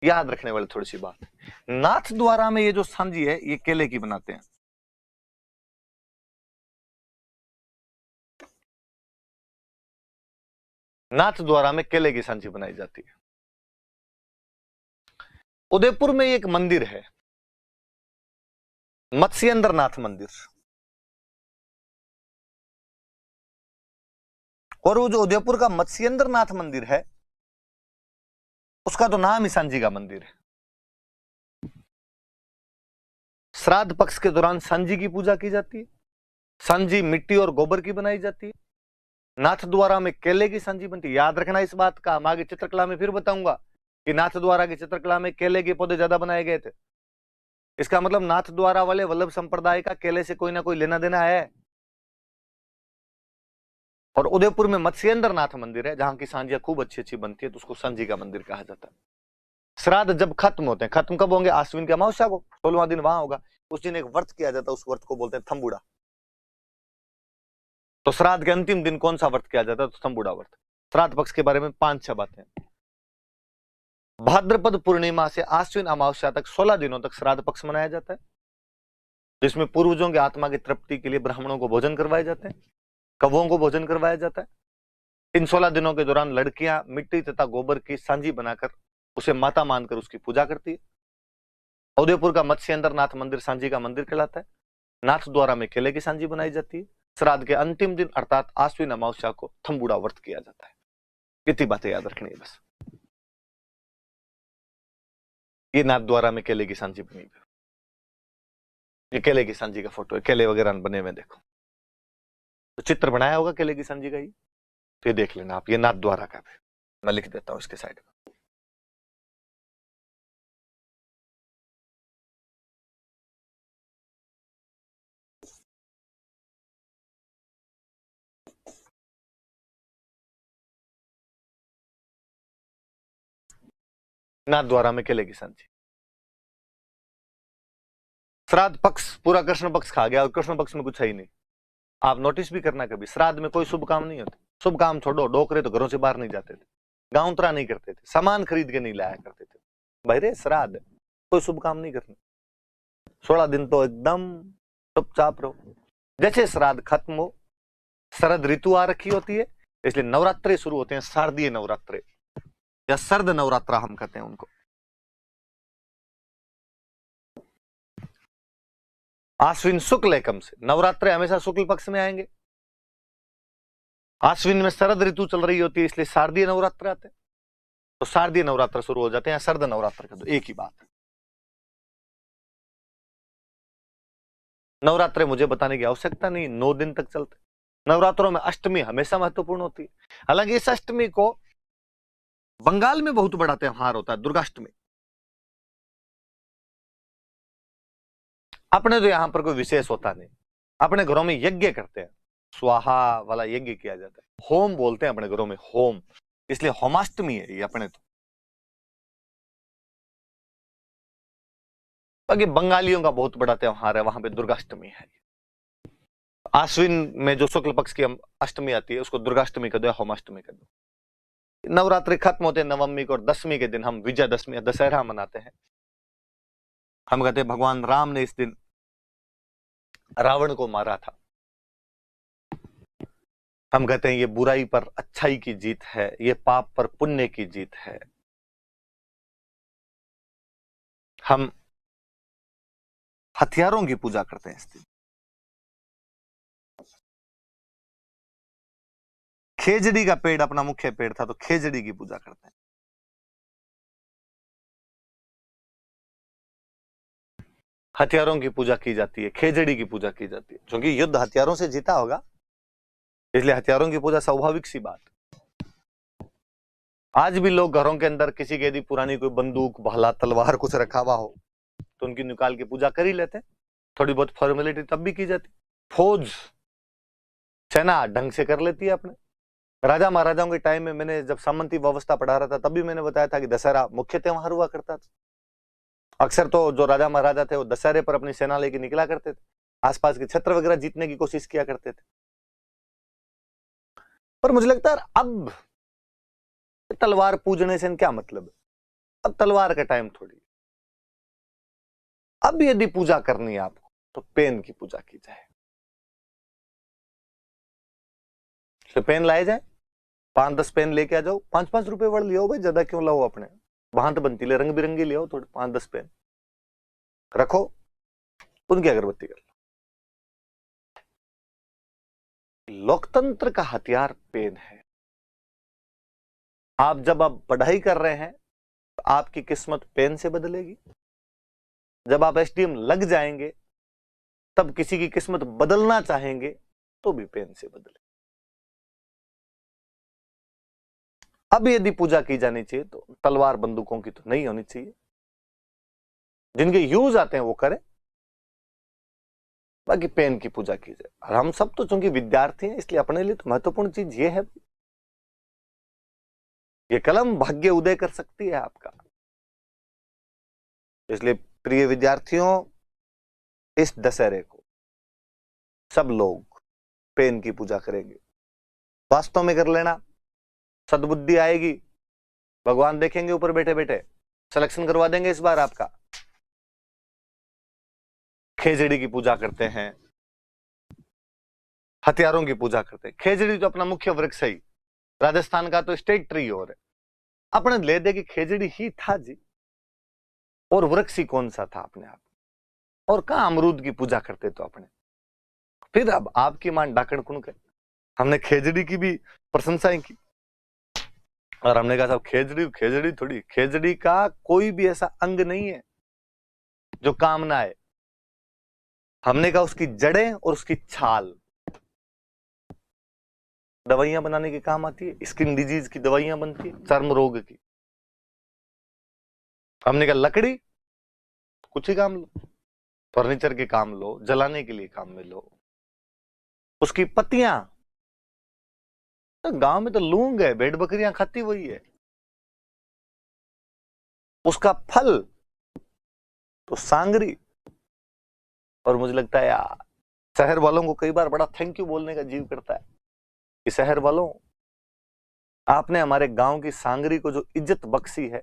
याद रखने वाली थोड़ी सी बात, नाथ द्वारा में ये जो सांझी है ये केले की बनाते हैं। नाथ द्वारा में केले की सांझी बनाई जाती है। उदयपुर में एक मंदिर है, मत्स्येंद्र नाथ मंदिर, और वो जो उदयपुर का मत्स्येंद्र नाथ मंदिर है उसका तो नाम ही सांझी का मंदिर है। श्राद्ध पक्ष के दौरान सांझी की पूजा की जाती है। सांझी मिट्टी और गोबर की बनाई जाती है। नाथ द्वारा में केले की सांझी बनती है। याद रखना इस बात का, मैं आगे चित्रकला में फिर बताऊंगा कि नाथ द्वारा की चित्रकला में केले के पौधे ज्यादा बनाए गए थे। इसका मतलब नाथ द्वारा वाले वल्लभ संप्रदाय का केले से कोई ना कोई लेना देना है। और उदयपुर में मत्स्येंद्र नाथ मंदिर है जहां की सांझियां खूब अच्छी अच्छी बनती है, तो उसको सांझी का मंदिर कहा जाता है। श्राद्ध जब खत्म होते हैं, खत्म कब होंगे, आश्विन की अमावस्या को, 16वां दिन वहां होगा, उस दिन एक व्रत किया जाता है, उस व्रत को बोलते हैं थम्बुड़ा। तो श्राद्ध के अंतिम दिन कौन सा व्रत किया जाता है? तो थम्बुड़ा व्रत। श्राद्ध पक्ष के बारे में 5-6 बातें। भाद्रपद पूर्णिमा से आश्विन अमावस्या तक 16 दिनों तक श्राद्ध पक्ष मनाया जाता है, जिसमें पूर्वजों की आत्मा की तृप्ति के लिए ब्राह्मणों को भोजन करवाए जाते हैं, कौवों को भोजन करवाया जाता है। इन 16 दिनों के दौरान लड़कियां मिट्टी तथा गोबर की सांझी बनाकर उसे माता मानकर उसकी पूजा करती है। उदयपुर का मत्स्येंद्र नाथ मंदिर सांझी का मंदिर कहलाता है। नाथ द्वारा में केले की सांझी बनाई जाती है। श्राद्ध के अंतिम दिन अर्थात आश्विन अमावस्या को थम्बुड़ा व्रत किया जाता है। इतनी बातें याद रखनी है बस। ये नाथ द्वारा में केले की सांझी बनी हुई, ये केले की सांझी का फोटो है, केले वगैरह बने हुए देखो, तो चित्र बनाया होगा केले की सांझी का ही, तो ये देख लेना आप, ये नाथ द्वारा का है। मैं लिख देता हूं इसके साइड में। नाथ द्वारा में केले की सांझी। श्राद्ध पक्ष पूरा कृष्ण पक्ष खा गया और कृष्ण पक्ष में कुछ है ही नहीं। आप नोटिस भी करना, कभी श्राद्ध में कोई शुभ काम नहीं होते। शुभ काम छोड़ो, डोकरे तो घरों से बाहर नहीं जाते थे, गांवतरा नहीं करते थे, सामान खरीद के नहीं लाया करते थे। भाई रे श्राद्ध कोई शुभ काम नहीं करना। 16 दिन तो एकदम चुपचाप रहो। जैसे श्राद्ध खत्म हो, शरद ऋतु आ रखी होती है, इसलिए नवरात्रे शुरू होते हैं, शारदीय नवरात्रे या शरद नवरात्रा हम कहते हैं उनको। आश्विन शुक्ल एकम से नवरात्रे हमेशा शुक्ल पक्ष में आएंगे। आश्विन में शरद ऋतु चल रही होती है, इसलिए शारदीय नवरात्र आते हैं। तो शारदीय नवरात्र शुरू हो जाते हैं, शरद नवरात्र का तो एक ही बात है। नवरात्रे मुझे बताने की आवश्यकता नहीं, 9 दिन तक चलते। नवरात्रों में अष्टमी हमेशा महत्वपूर्ण होती है। हालांकि इस अष्टमी को बंगाल में बहुत बड़ा त्योहार होता है, दुर्गाष्टमी। अपने तो यहां पर कोई विशेष होता नहीं। अपने घरों में यज्ञ करते हैं, स्वाहा वाला यज्ञ किया जाता है, होम बोलते हैं अपने घरों में, होम, इसलिए होमाष्टमी है ये अपने तो। बाकी बंगालियों का बहुत बड़ा त्योहार है, वहां पे दुर्गाष्टमी है। आश्विन में जो शुक्ल पक्ष की अष्टमी आती है उसको दुर्गाष्टमी कर दो या होमाष्टमी कर दो। नवरात्रि खत्म होते हैं नवमी को, और 10वीं के दिन हम विजयदशमी दशहरा मनाते हैं। हम कहते हैं भगवान राम ने इस दिन रावण को मारा था। हम कहते हैं ये बुराई पर अच्छाई की जीत है, ये पाप पर पुण्य की जीत है। हम हथियारों की पूजा करते हैं इस दिन। खेजड़ी का पेड़ अपना मुख्य पेड़ था, तो खेजड़ी की पूजा करते हैं। हथियारों की पूजा की जाती है, खेजड़ी की पूजा की जाती है, क्योंकि युद्ध हथियारों से जीता होगा, इसलिए हथियारों की पूजा स्वाभाविक सी बात। आज भी लोग घरों के अंदर किसी के यदि पुरानी कोई बंदूक, भाला, तलवार कुछ रखा हुआ हो तो उनकी निकाल के पूजा कर ही लेते हैं। थोड़ी बहुत फॉर्मेलिटी तब भी की जाती। फौज, सेना ढंग से कर लेती है अपने। राजा महाराजाओं के टाइम में मैंने जब सामंती व्यवस्था पढ़ा रहा था तब भी मैंने बताया था कि दशहरा मुख्य त्योहार हुआ करता था। अक्सर तो जो राजा महाराजा थे वो दशहरे पर अपनी सेना लेके निकला करते थे, आसपास के क्षेत्र वगैरह जीतने की कोशिश किया करते थे। पर मुझे लगता है अब तलवार पूजने से क्या मतलब है, अब तलवार का टाइम थोड़ी। अब यदि पूजा करनी है आपको तो पेन की पूजा की जाए। तो पेन लाए जाए, 5-10 पेन लेके आ जाओ, 5-5 रुपए वाले ले आओ भाई, ज्यादा क्यों लाओ, अपने भांत बनती ले, रंग बिरंगी ले आओ थोड़े, 5-10 पेन रखो, उनकी अगरबत्ती कर लो। लोकतंत्र का हथियार पेन है। आप जब आप पढ़ाई कर रहे हैं तो आपकी किस्मत पेन से बदलेगी। जब आप एसडीएम लग जाएंगे तब किसी की किस्मत बदलना चाहेंगे तो भी पेन से बदले। अब यदि पूजा की जानी चाहिए तो तलवार बंदूकों की तो नहीं होनी चाहिए, जिनके यूज आते हैं वो करें, बाकी पेन की पूजा की जाए। और हम सब तो चूंकि विद्यार्थी हैं इसलिए अपने लिए तो महत्वपूर्ण चीज ये है, ये कलम भाग्य उदय कर सकती है आपका। इसलिए प्रिय विद्यार्थियों, इस दशहरे को सब लोग पेन की पूजा करेंगे। वास्तव में कर लेना, सद्बुद्धि आएगी, भगवान देखेंगे ऊपर बैठे बैठे, सिलेक्शन करवा देंगे इस बार आपका। खेजड़ी की पूजा करते हैं, हथियारों की पूजा करते हैं। खेजड़ी तो अपना मुख्य वृक्ष है, राजस्थान का तो स्टेट ट्री और है, अपने ले दे कि खेजड़ी ही था जी, और वृक्ष ही कौन सा था अपने आप, और कहां अमरूद की पूजा करते तो अपने। फिर अब आपकी मान डाकण कुण कर, हमने खेजड़ी की भी प्रशंसाएं की, और हमने कहा साहब खेजड़ी खेजड़ी थोड़ी, खेजड़ी का कोई भी ऐसा अंग नहीं है जो काम ना आए। हमने कहा उसकी जड़ें और उसकी छाल दवाइयां बनाने के काम आती है, स्किन डिजीज की दवाइयां बनती है, चर्म रोग की। हमने कहा लकड़ी कुछ ही काम लो, फर्नीचर के काम लो, जलाने के लिए काम में लो। उसकी पत्तियां तो गांव में तो लूंग है, भेड़ बकरियां खाती वही है। उसका फल तो सांगरी। और मुझे लगता है यार शहर वालों को कई बार बड़ा थैंक यू बोलने का जीव करता है कि शहर वालों आपने हमारे गांव की सांगरी को जो इज्जत बख्शी है,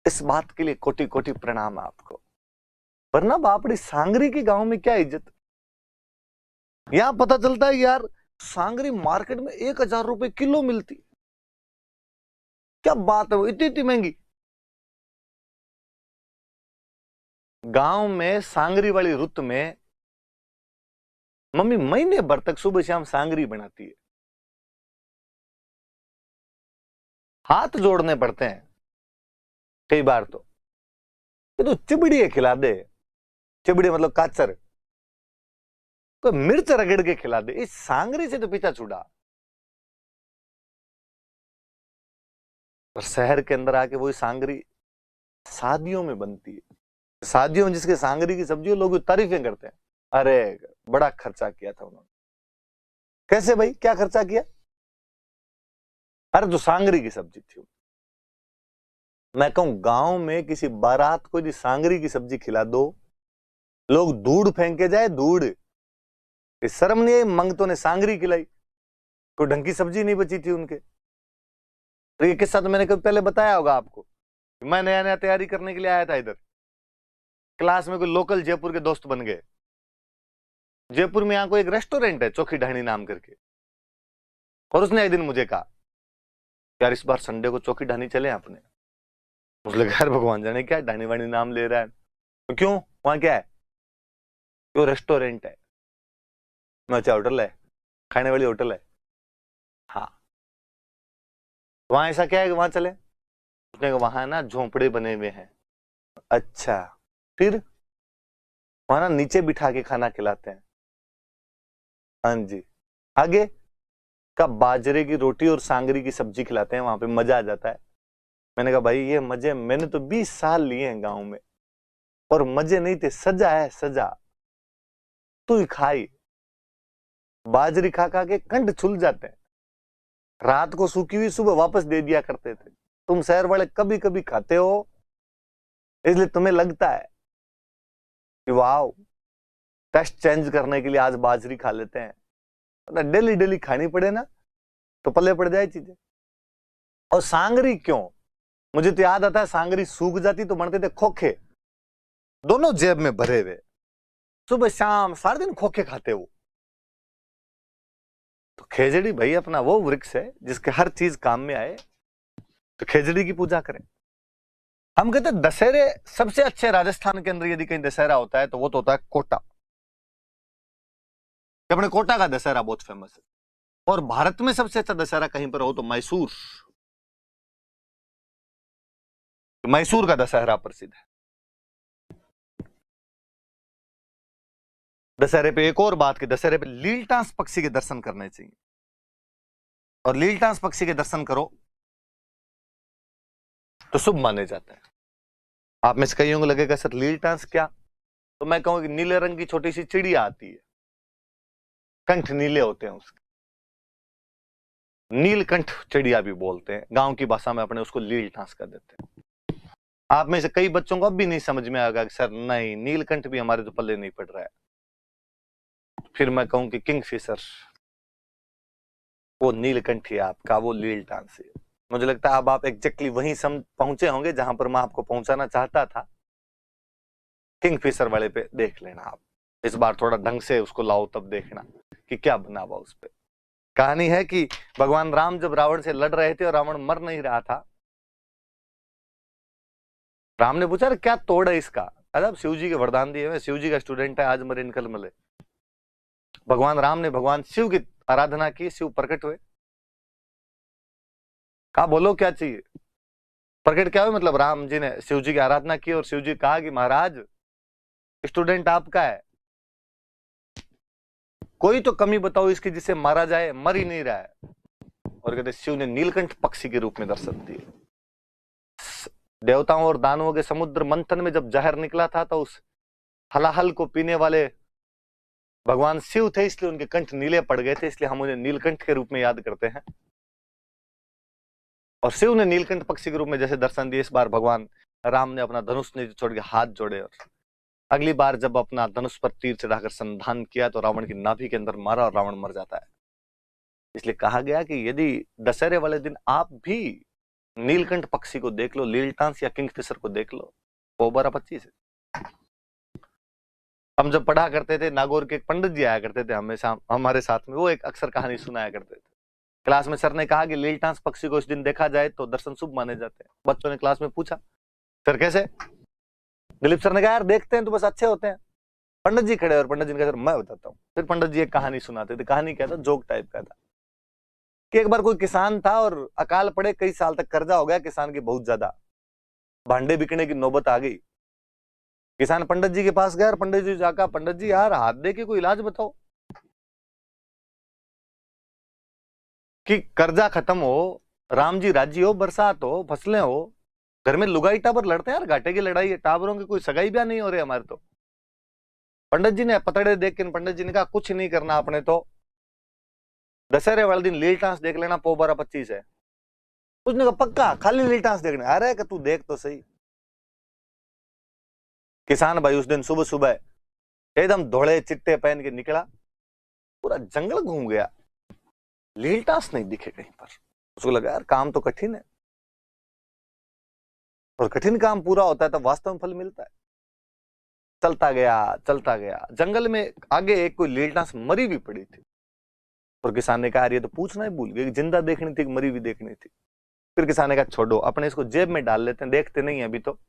इस बात के लिए कोटि कोटि प्रणाम आपको। वरना बापड़ी सांगरी की गांव में क्या इज्जत। यहां पता चलता है यार सांगरी मार्केट में 1000 रुपए किलो मिलती। क्या बात है, वो इतनी इतनी महंगी। गांव में सांगरी वाली रुत में मम्मी महीने भर तक सुबह शाम सांगरी बनाती है। हाथ जोड़ने पड़ते हैं कई बार तो चिबड़ी खिला दे, चिबड़ी मतलब काचर, कोई मिर्च रगड़ के खिला दे, इस सांगरी से तो पीछा छुड़ा। और शहर के अंदर आके वही सांगरी शादियों में बनती है। शादियों में जिसके सांगरी की सब्जी लोग तारीफें करते हैं, अरे बड़ा खर्चा किया था उन्होंने। कैसे भाई, क्या खर्चा किया? अरे जो सांगरी की सब्जी थी। मैं कहूं गांव में किसी बारात को यदि सांगरी की सब्जी खिला दो, लोग धूड़ फेंक के जाए, धूड़। शर्म नहीं आई, मंगतों ने सांगरी खिलाई, कोई ढंग की सब्जी नहीं बची थी उनके। तो ये किस्सा तो मैंने कभी पहले बताया होगा आपको। मैं नया नया तैयारी करने के लिए आया था इधर, क्लास में कोई लोकल जयपुर के दोस्त बन गए। जयपुर में यहां कोई एक रेस्टोरेंट है चौकी ढाणी नाम करके, और उसने एक दिन मुझे कहा यार इस बार संडे को चौकी ढाणी चले अपने। मुझे लगा यार भगवान जाने क्या ढाणी वाणी नाम ले रहा है, तो क्यों वहां क्या है? क्यों रेस्टोरेंट है, अच्छा होटल है, खाने वाली होटल है। हाँ वहां ऐसा क्या है कि वहां चले? उसने कहा वहां ना झोंपड़े बने हुए हैं। अच्छा फिर वहां ना नीचे बिठा के खाना खिलाते हैं। हाँ जी। आगे का बाजरे की रोटी और सांगरी की सब्जी खिलाते हैं, वहां पे मजा आ जाता है। मैंने कहा भाई ये मजे मैंने तो 20 साल लिए हैं गांव में, और मजे नहीं थे, सजा है सजा। तू ही खाई, बाजरी खा खा के कंठ छुल जाते हैं। रात को सूखी हुई सुबह वापस दे दिया करते थे। तुम शहर वाले कभी कभी खाते हो, इसलिए तुम्हें लगता है कि वाह टेस्ट चेंज करने के लिए आज बाजरी खा लेते हैं। डेली डेली खानी पड़े ना तो पल्ले पड़ जाए चीजें। और सांगरी क्यों, मुझे तो याद आता है सांगरी सूख जाती तो बनते थे खोखे, दोनों जेब में भरे हुए, सुबह शाम सारे दिन खोखे खाते वो। तो खेजड़ी भाई अपना वो वृक्ष है जिसके हर चीज काम में आए, तो खेजड़ी की पूजा करें। हम कहते हैं दशहरे सबसे अच्छे, राजस्थान के अंदर यदि कहीं दशहरा होता है तो वो तो होता है कोटा। अपने कोटा का दशहरा बहुत फेमस है। और भारत में सबसे अच्छा दशहरा कहीं पर हो तो मैसूर, मैसूर का दशहरा प्रसिद्ध है। दशहरे पे एक और बात कि दशहरे पे लीलटास पक्षी के दर्शन करने चाहिए, और लीलटास पक्षी के दर्शन करो तो शुभ माने जाते हैं। आप में से कईयों को लगेगा सर लीलटास क्या, तो मैं कहूंगा कि नीले रंग की छोटी सी चिड़िया आती है, कंठ नीले होते हैं उसके, नीलकंठ चिड़िया भी बोलते हैं, गांव की भाषा में अपने उसको लीलटास कर देते हैं। आप में से कई बच्चों को अब भी नहीं समझ में आएगा कि सर नहीं नीलकंठ भी हमारे तो पल्ले नहीं पड़ रहा है। फिर मैं कहूं कि किंगफिशर, वो नीलकंठ ही आपका, वो लील टांस है। मुझे लगता है अब आप एग्जैक्टली वहीं पहुंचे होंगे जहां पर मैं आपको पहुंचाना चाहता था। किंगफिशर वाले पे देख लेना आप, इस बार थोड़ा ढंग से उसको लाओ, तब देखना कि क्या बना हुआ उस पे। कहानी है कि भगवान राम जब रावण से लड़ रहे थे और रावण मर नहीं रहा था, राम ने पूछा क्या तोड़ है इसका। अरे शिव जी के वरदान दिए हुए, शिव जी का स्टूडेंट है, आज मरे निकल मले। भगवान राम ने भगवान शिव की आराधना की, शिव प्रकट हुए, कहा बोलो क्या चाहिए। प्रकट क्या हुए मतलब राम जी ने शिव जी की आराधना की और शिव जी कहा कि महाराज स्टूडेंट आपका है, कोई तो कमी बताओ इसकी जिसे मारा जाए, मर ही नहीं रहा है। और कहते शिव ने नीलकंठ पक्षी के रूप में दर्शन दिए। देवताओं और दानवों के समुद्र मंथन में जब जहर निकला था तो उस हलाहल को पीने वाले भगवान शिव थे, इसलिए उनके कंठ नीले पड़ गए थे, इसलिए हम उन्हें नीलकंठ के रूप में याद करते हैं। और शिव ने नीलकंठ पक्षी के रूप में जैसे दर्शन दिए, इस बार भगवान राम ने अपना धनुष ने छोड़ के हाथ जोड़े और अगली बार जब अपना धनुष पर तीर चढ़ाकर संधान किया तो रावण की नाभि के अंदर मारा और रावण मर जाता है। इसलिए कहा गया कि यदि दशहरे वाले दिन आप भी नीलकंठ पक्षी को देख लो, लीलटांस या किंगफिशर को देख लो, वो 12-25 है। हम जब पढ़ा करते थे, नागौर के एक पंडित जी आया करते थे हमेशा हमारे साथ में, वो एक अक्सर कहानी सुनाया करते थे। क्लास में सर ने कहा कि लीलटांस पक्षी को इस दिन देखा जाए तो दर्शन शुभ माने जाते हैं। बच्चों ने क्लास में पूछा सर कैसे, दिलीप सर ने कहा यार देखते हैं तो बस अच्छे होते हैं। पंडित जी खड़े और पंडित जी ने कहा सर मैं बताता हूँ। फिर पंडित जी एक कहानी सुनाते थे। कहानी क्या था, जोक टाइप का था कि एक बार कोई किसान था और अकाल पड़े, कई साल तक कर्जा हो गया किसान की बहुत ज्यादा, भांडे बिकने की नौबत आ गई। किसान पंडित जी के पास गया और पंडित जी जाकर पंडित जी यार हाथ दे के कोई इलाज बताओ कि कर्जा खत्म हो, राम जी राजी हो, बरसात हो, फसलें हो, घर में लुगाई टाबर लड़ते हैं यार, घाटे की लड़ाई है, टाबरों की कोई सगाई ब्याह नहीं हो रहे हमारे तो। पंडित जी ने पतड़े देख के पंडित जी ने कहा कुछ नहीं करना आपने तो, दशहरे वाले दिन लील टांस देख लेना, पो 12-25 है। उसने कहा पक्का खाली लील टांस देखना, अरे कि तू देख तो सही। किसान भाई उस दिन सुबह सुबह एकदम धोले चिट्टे पहन के निकला, पूरा जंगल घूम गया, लील टांस नहीं दिखे कहीं पर। उसको लगा यार काम तो कठिन है, और कठिन काम पूरा होता है तब वास्तव में फल मिलता है। चलता गया जंगल में, आगे एक कोई लील टांस मरी भी पड़ी थी, और किसान ने कहा ये तो पूछना ही भूल गया कि जिंदा देखनी थी कि मरी भी देखनी थी। फिर किसान ने कहा छोड़ो, अपने इसको जेब में डाल लेते हैं, देखते नहीं है अभी तो,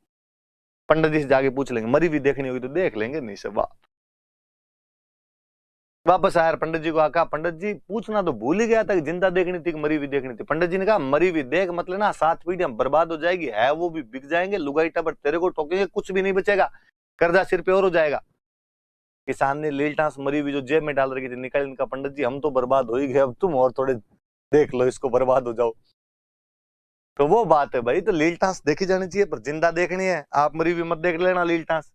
पंडित जी से जाके पूछ लेंगे, मरी भी देखनी होगी तो देख लेंगे, नहीं से वापस आया पंडित जी को आका, पंडित जी पूछना तो भूल ही गया था कि जिंदा देखनी थी कि मरी भी देखनी थी। पंडित जी ने कहा मरी भी देख मत लेना, 7 पीढ़ियां बर्बाद हो जाएगी, है वो भी बिक जाएंगे, लुगाई टबर तेरे को ठोकेंगे, कुछ भी नहीं बचेगा, कर्जा सिर पे और हो जाएगा। किसान ने लील टांस मरी भी जो जेब में डाल रखी थी निकाल, इनका पंडित जी हम तो बर्बाद हो ही गए, अब तुम और थोड़े देख लो इसको, बर्बाद हो जाओ। तो वो बात है भाई, तो लील टांस देखी जानी चाहिए, पर जिंदा देखनी है, आप मरी भी मत देख लेना लील टांस।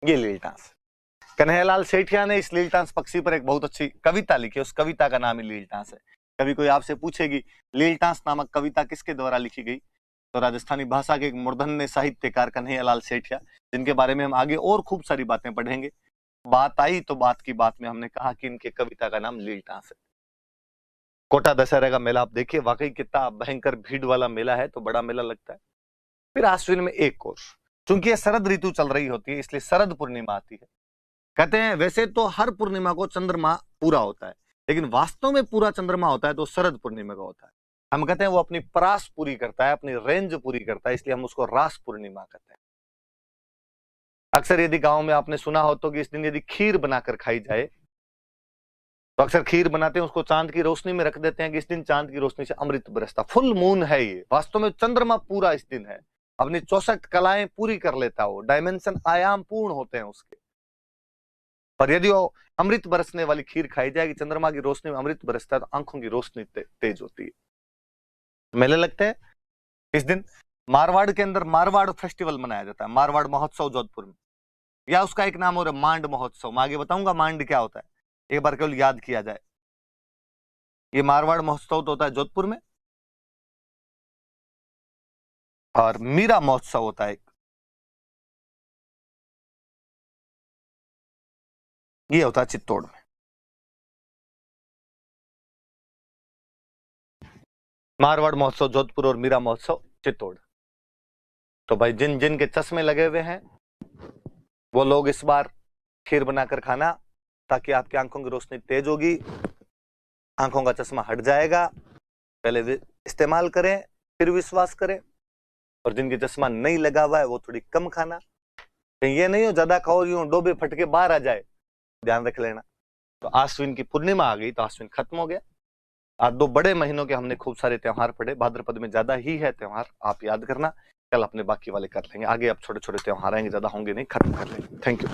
ये लील टांस, कन्हैयालाल सेठिया ने इस लील टांस पक्षी पर एक बहुत अच्छी कविता लिखी, उस कविता का नाम ही लील टांस है। कभी कोई आपसे पूछेगी लील टांस नामक कविता किसके द्वारा लिखी गई, तो राजस्थानी भाषा के एक मूर्धन्य साहित्यकार कन्हैयालाल सेठिया, जिनके बारे में हम आगे और खूब सारी बातें पढ़ेंगे। बात आई तो बात की बात में हमने कहा कि इनके कविता का नाम लील टांस है। कोटा दशहरे का मेला आप देखिए, वाकई कितना भयंकर भीड़ वाला मेला है, तो बड़ा मेला लगता है। फिर आश्विन में एक और, चूंकि ये शरद ऋतु चल रही होती है इसलिए शरद पूर्णिमा आती है। कहते हैं वैसे तो हर पूर्णिमा को चंद्रमा पूरा होता है, लेकिन वास्तव में पूरा चंद्रमा होता है तो शरद पूर्णिमा का होता है। हम कहते हैं वो अपनी परास पूरी करता है, अपनी रेंज पूरी करता है, इसलिए हम उसको रास पूर्णिमा कहते हैं। अक्सर यदि गांव में आपने सुना हो तो कि इस दिन यदि खीर बनाकर खाई जाए, तो अक्सर खीर बनाते हैं उसको चांद की रोशनी में रख देते हैं कि इस दिन चांद की रोशनी से अमृत बरसता, फुल मून है ये, वास्तव में चंद्रमा पूरा इस दिन है, अपनी 64 कलाएं पूरी कर लेता हो, डायमेंशन आयाम पूर्ण होते हैं उसके। पर यदि वो अमृत बरसने वाली खीर खाई जाएगी, चंद्रमा की रोशनी में अमृत बरसता है, तो आंखों की रोशनी तेज होती है। मेले लगते हैं इस दिन। मारवाड़ के अंदर मारवाड़ फेस्टिवल मनाया जाता है, मारवाड़ महोत्सव जोधपुर में, या उसका एक नाम और मांड महोत्सव। मैं आगे बताऊंगा मांड क्या होता है, एक बार केवल याद किया जाए। ये मारवाड़ महोत्सव तो होता है जोधपुर में, और मीरा महोत्सव होता है एक, ये होता है चित्तौड़ में। मारवाड़ महोत्सव जोधपुर और मीरा महोत्सव चित्तौड़। तो भाई जिन जिन के चश्मे लगे हुए हैं वो लोग इस बार खीर बनाकर खाना, ताकि आपकी आंखों की रोशनी तेज होगी, आंखों का चश्मा हट जाएगा। पहले इस्तेमाल करें फिर विश्वास करें। और जिनकी चश्मा नहीं लगा हुआ है वो थोड़ी कम खाना, कहीं ये नहीं हो ज्यादा खाओ यूं डोबे फटके बाहर आ जाए, ध्यान रख लेना। तो आश्विन की पूर्णिमा आ गई तो आश्विन खत्म हो गया। आज 2 बड़े महीनों के हमने खूब सारे त्योहार पढ़े, भाद्रपद में ज्यादा ही है त्योहार, आप याद करना। कल अपने बाकी वाले कर लेंगे, आगे अब छोटे छोटे त्योहार आएंगे, ज्यादा होंगे नहीं, खत्म कर लेंगे। Thank you.